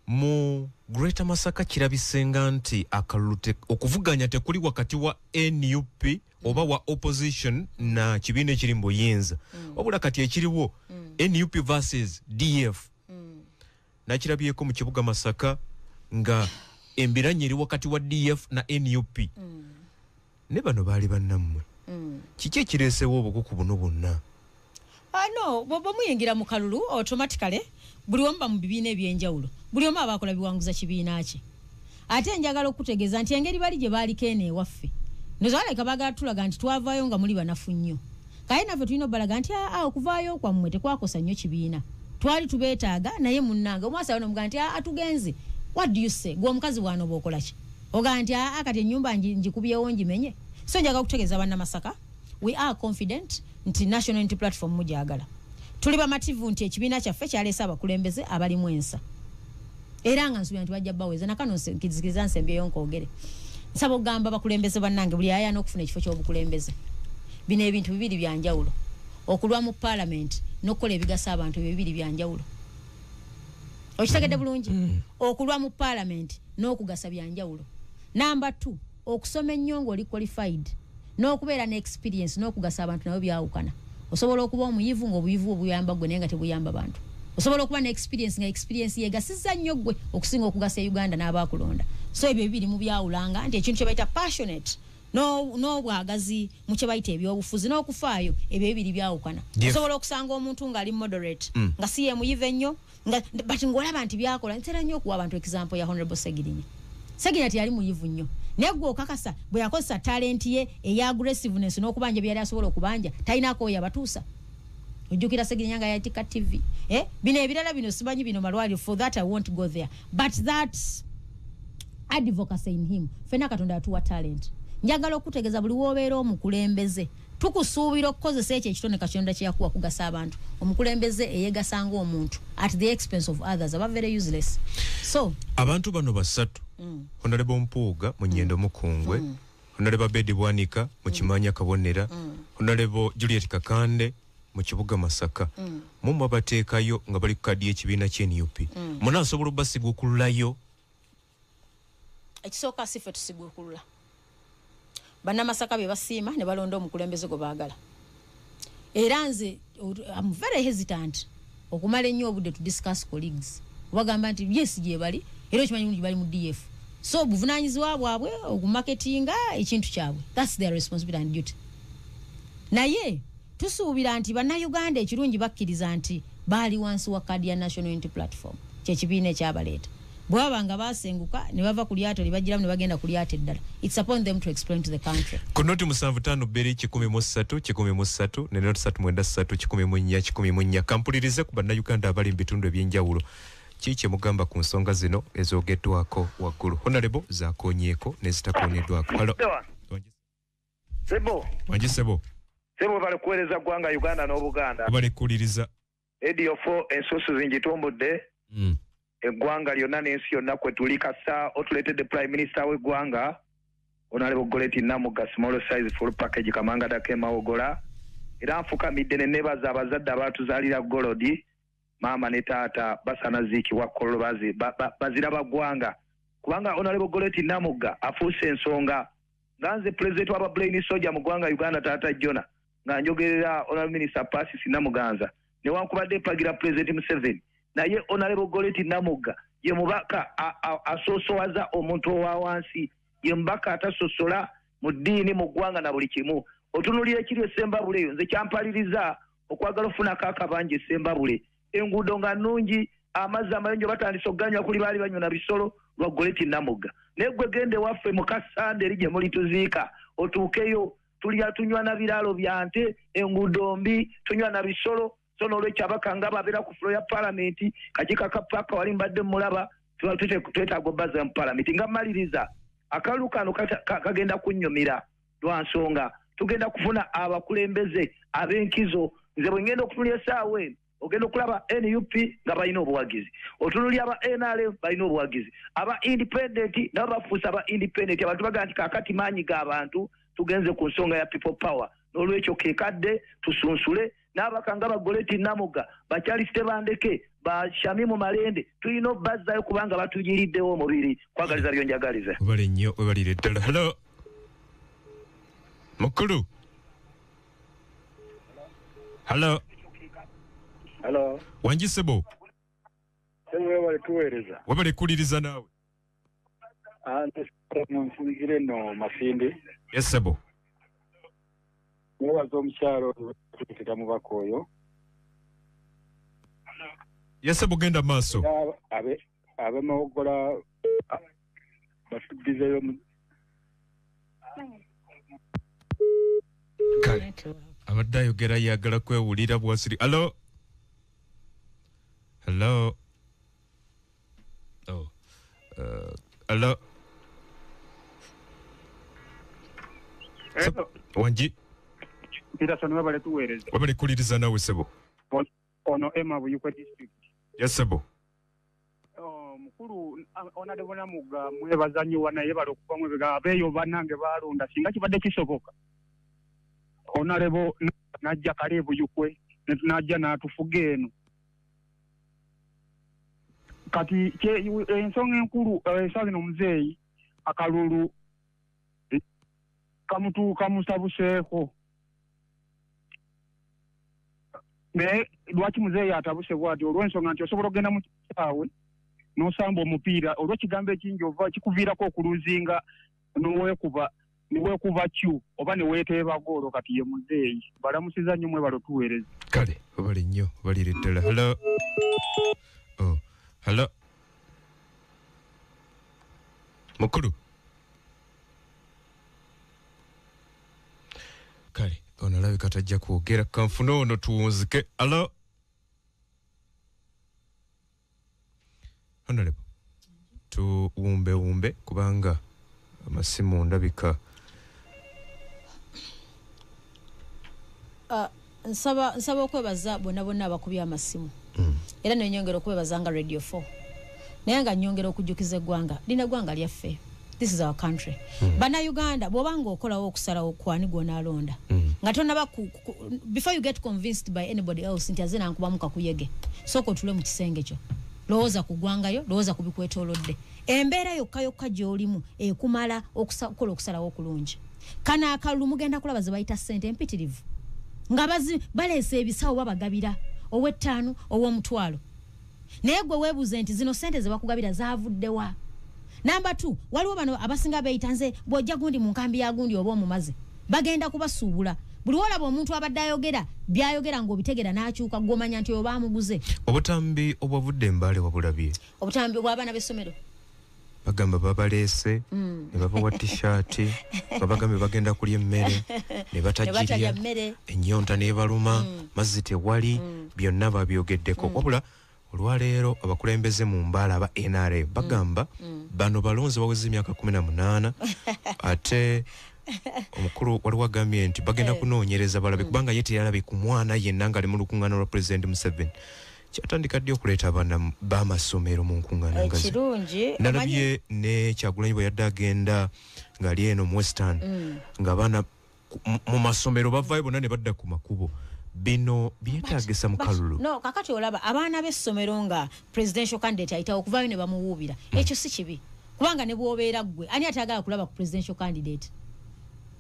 mu Greater Masaka kirabisenga nti akalute okuvuganya tekuli wakati wa NUP oba wa opposition na kibiina ekiri mu buyinza. Wabula kati ekiriwo NUP versus DF. Nakirabyeko mu kibuga Masaka nga embiranye eri wakati wa DF na NUP. Ne bano baali bannammwe. Kiki ekireesewo obukuku buno bwonna? No, bwe muyingira mu kalulu automatically buli omu ba mu bibiina ebyenjawulo. Buli omu abakola biwanguza kibiina kye. Ate njagala okutegeeza nti engeri bali gye baaliko eno ewaffe. Nozaleka baagala tulaga nti twavaayo nga muli banafu nnyo. Kale naffe tulina obbalaga nti okuvaayo kwammwe tekwakosa nnyo kibiina. Twali tubeetaaga naye munnanga omwasa wano mugaa nti atugenze. What do you say? Gwe omukazi wano bw'okola ki? Ogaa nti kati ennyumba ngikubyewo ngimenye. So njagala okutegeeza bannamasaka. We are confident nti National Unity Platform mujagala. Tuli bamativu nti ekibiina kyaffe kyaleese abakulembeze abalimu ensa. Era nga nsuubira nti bajja baweza nakano nkizikiriza nsembyeyo nkoogere. Nsaba okugamba bakulembeze bannange buli ayana okufuna ekifo ky'obukulembeze. Bino ebintu bibiri bya njawulo. Okulwa mu Parliament n'okukola ebigasa abantu bibiri bya njawulo. Okitegedde bulungi? Okulwa mu Parliament n'okugasa bya njawulo. Number 2, okusoma ennyo ng'oli qualified. N'okubeera ne experience n'okugasa abantu nabo byawukana. Osobola okuba omuyivu ng'obuyivu obuyamba gwe naye nga tebuyamba bantu. Osobola okuba ne experience nga experience yegasizza nnyo gwe okusinga okugasa Uganda n'abaakulonda. So ebyo bibiri mu byawulanga nti ekintu kye bayita passionate n'obwagazi mu kye bayita ebyobufuzi n'okufaayo ebyo bibiri byawukana. Osobola okusanga omuntu ng'ali moderate nga si ye muyivu ennyo but ng'olaba nti byakola. Ntera nnyo okuwa abantu example ya Honorable Segirinya. Segirinya teyali muyivu nnyo. Negwo okakasa bwe yakozesa talent ye eya aggressiveness n'okubanja byali asobola okubanja talinaako yabatuusa. Ojjukira Segirinya nga yatika TV. Bino ebirala bino simanyi bino malwaliro. For that I won't go there. But that advocacy in him. Fena Katonda yatuwa talent. Njagala okutegeeza buli woobeera omukulembeze. Tukusuubira okukozesa ekyo ekitone Katonda kye yakuwa kugasa abantu. Omukulembeze eyegasanga omuntu at the expense of others aba very useless. So abantu bano basatu. Honorable Mpuuga mu Nnyendo Mukungwe, Honorable Bedi Bwanika mu Kimanya Kabonera, Honorable Juliet Kakande mu kibuga Masaka. Mumwe bateekayo nga bali ku kadi y'ekibiina ky'NUP. Munaasobola obasigukulayo? Ekisooka si ffe tusigulula. Bannamasaka be basiima ne balonda omukulembeze gwe baagala. Era nze I'm very hesitant okumala ennyo obudde to discuss colleagues. Bagamba nti yes gye bali era okimanyi bali mu DF. So buvunaanyizibwa bwabwe okumarketinga ekintu kyabwe. That's their responsibility and duty. Naye tusuubira nti bannayuganda ekirungi bakkiriza nti baali wansi wa kadi ya National Unity Platform kyekibiina ekyabaleeta. Bwe baba nga basenguka ne bava ku lyato ne bagiramu ne bagenda ku lyato eddala. It's upon them to explain to the country. Ku noti 75 ne noti 393 kampulirize ku bannayuganda abali mu bitundu ebyenjawulo. Kiki mugamba ku nsonga zino ezoogeddwako waggulu? Honorable zaakoonyeeko ne zitakoonyeddwako. Halo. Sebo. Wangi Sebo. Sebo bali kuweereza ggwanga Uganda n'Obuganda. Bali kuwuliriza. Radio 4 ensusu zingitumbudde. Eggwanga lyonna n'ensi yonna kwe tuli kasa otuleetedde Prime Minister w'eggwanga Honorable Goleti Namuga small size full package Kamanga Dake Mawogola. Era nfukamidde ne nebaza abazadde abaatuzaalira Golodi maama ne taata basanaziikibwa Kololo bazira ggwanga kubanga Honorable Goleti Namugga afuuse ensonga nga nze pulezidenti wa Brain Soja mu ggwanga Uganda taata Jona nga njogerera Honorable Minister Pasis Namuganza newankubadde mpagira Pulezidenti Museveni naye Honorable Goleti Namugga ye mubaka asoosowaza omuntu owa wansi ye mubaka atasosola mu ddiini mu ggwanga na buli kimu otunulira ekiri Essembabule eyo nze kyampaliriza okwagala ofunako akabanja Essembabule enguudo nga nnungi amazzi amayonjo batandise okuganywa kuli baali banywa bisolo lwa Goleti Namugga naye gwe gende waffe mu Kasande eri gye muli tuziika otuukeyo tulya tunywa na biraalo bya nte enguudo mbi tunywa na bisolo so n'olwekyo abakanga babeera ku fulo ya palamenti kakiiko ka paaka wali mbadde mulaba twetaaga obbaza mu palamenti nga mmaliriza akalulu kano kagenda kunnyumira lwa nsonga tugenda kufuna abakulembeze ab'enkizo nze bwe ngenda okutunulya essaawa eno ogenda okulaba NUP nga balina obuwagizi otunulya aba NRM balina obuwagizi aba independent nabo bafuusa aba independent abantu bagaa nti kaakati maanyi g'abantu tugenze ku nsonga ya people power n'olwekyo keekadde tusunsule n'abakanga ba Goleti Namugga bakyali Tebandeke bashami mu malende tulina obbazzayo kubanga batuyiriddewo omubiri kwagaliza byo njagaliza bale nnyo webalire ddala hello mukulu hello wanjisebo webale tuweereza webale kuliriza naawe munsigire no Masindi yesebo mwebaza omukyalo tutera mubaka oyo yesebo genda maaso abemawogola batuddizeyo kale abadde ayogera yagala kwewulira bwasiri hello hello wanji Peterson webale tuweereza wabale kuliriza naawe sebo ono Emma Buyikwe district yesebo mukulu Honorable Namugga mwebaza nnyo naye bali okuva mu biga abeeyo bannange baalonda singa kibadde kisoboka Honorable najja kale Buyikwe najja n'atufuga eno kati ensonga enkulu ensonga omuzeeyi akalulu kamusabuseeko naye lwaki muzeeyi atabuse bwati olw'ensonga nti osobola okugenda mu kisaawe n'osamba omupiira olw'ekigambo ekingi ova kikuviirako okuluzinga niweekuba kyu oba neweeteeba goolo kati ye muzeeyi balamusiza nnyo mwebalo tuweereza kale babali nnyo balire ddala hello mukulu kale ono alabika tajja kwogera kanfuna ono tuwunzike hello honorable tuwumbe kubanga amasimu ndabika nsaba okwebaza bonna abakubye amasimu era nenyongera okwebaza nga Radio 4 naye nga nyongera okujjukiza eggwanga lina ggwanga lyaffe this is our country bana Uganda bw'obanga okolawo okusalawo kwani gw'onaalonda nga tonaba before you get convinced by anybody else nti azina nkubamu kakuyege sooka otule mu kisenge kyo lowooza ku ggwangayo lowooza ku bikwetoolodde embeera yokka gy'olimu ekumala okukola okusalawo okulungi kana akalulu mugenda kulaba ze bayita ssente empitirivu nga baleese ebisawo babagabira ow'ettaano ow'omutwalo naye gwe weebuuze nti zino ssente ze bakugabira zaavuddewa namba 2 waliwo bano abasinga beeyita nze bw'ojja gundi mu nkambi ya gundi oba omumaze bagenda kubasuubula buli wolaba omuntu abadde ayogera byayogera ng'obitegera n'akyuka gw'omanya nti oba amuguze obutambi obwavudde embaale wabulabye obutambi obw'abaana b'essomero bagamba babaleese ne babawa tishaati babagambye bagenda kulya emmere ne batajirya ennyonta n'ebaluma mazzi tewali byonna babyogeddeko wabula olwaleero abakulembeze mu mbaala aba NRM bagamba bano balonzi baweze emyaka 18 ate omukulu waliwo agambye nti bagenda kunoonyereza balabe kubanga ye teyalabe ku mwana yenna ng'ali mu lukuŋŋaana lwa Pulezidenti Museveni kyatandika ddi okuleeta abaana b'amasomero mu nkuŋŋaana ngazi nalabye ne Kyagulanyi bwe yadde agenda ng'ali eno mu Western ng'abaana mu masomero bavaayo bonna ne badda ku makubo bino byetaagisa mu kalulu. No, kakati olaba abaana b'essomero nga presidential candidate ayitawo okuvaayo ne bamuwuubira. Ekyo si kibi. Kubanga ne bw'obeera ggwe ani atagala kulaba ku presidential candidate.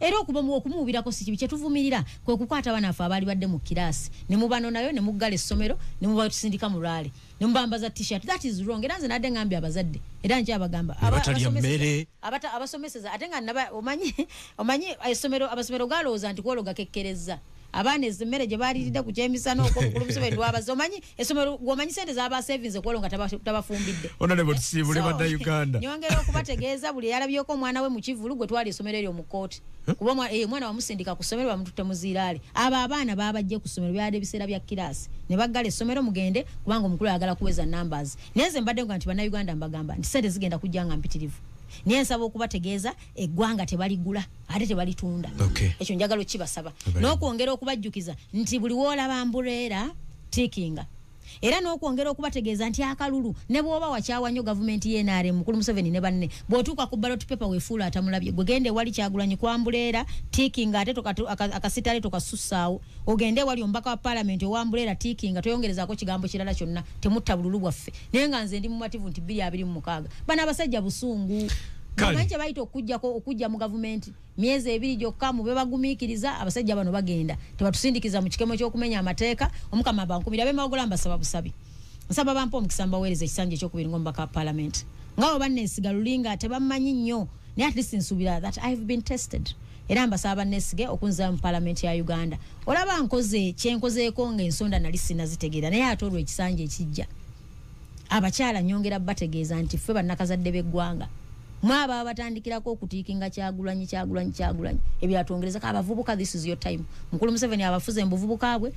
Era okumuwuubirako si kibi, kye tuvumirira kwe kukwata abaana affe abaali badde mu kiraasi ne mubano nayo ne muggala essomero ne mubatusindika mu lwale ne mubambaza t-shirt. That is wrong. Era nze nadde ngambye abazadde era nje abagamba abatalya mmere abasomeseza ate nga naba omanyi essomero abasomero galowooza nti kwologa kekkereza abaana emmere gye baaliridde ku kyemisana okulumusebe ndwabaza omanyi essomero gwomanyi sente zaba savings okwolonga tabafumbidde onalebo tusiibule bannayuganda nyongera okubategeeza buli yalabyeko omwana we mu kivulu gwe twali essomero eryo mu kooti kuba omwana wamusindika ku ssomero bamututte muziiraale abo abaana babajje ku ssomero byadde ebiseera bya kiraasi ne baggala essomero mugende kubanga omukulu ayagala kuweza numbers naye nze mbadde nga nti bannayuganda mbagamba nti sente zigenda kujja nga mpitirivu niye nsaba okubategeeza eggwanga tebaligula ate tebalitunda ekyo njagala okibasaba n'okwongera okubajjukiza nti buli woolaba mbuleera tikinga era n'okwongera okubategeeza nti akalulu ne bw'oba wakyawa nnyo gavumenti y'NRM mukulu Museveni ne banne bw'otuuka ku ballot paper weefuula atamulabye gwe gende wali Kyagulanyi kwambuleera tikinga ate akasitale tokasussaawo ogende wali omubaka wa parliament owambuleera tikinga toyongerezaako kigambo kirala kyonna temutta bululu bwaffe naye nga nze ndi mumativu nti 226 bano abasajja busungu Bamanyi kye bayita okujja mu gavumenti myezi 2 gyokka mu bebagumiikiriza abasajja bano bagenda tebatusindikiza mu kikemo ky'okumenya amateeka omukama bankumira bemagola mbasaba busabi nsaba bampa omukisa mbaweereza ekisanja ekyokubiri ng'omubaka wa parliament ngabo banneesiga lulinga tebamanyi nnyo naye at least nsubira that I have been tested era mbasaba banneesige okunzira mu parliament ya Uganda olaba nkoze kyenkozeeko ng'ensonda nali sinazitegeera naye ate olwo ekisanja ekijja abakyala nyongera bategeeza nti ffe bannakazadde b'eggwanga mwaba batandikirako okutiikinga Kyagulanyi ebyatongereza abavubuka this is your time mukulu Museveni abafuze mu buvubuka bwe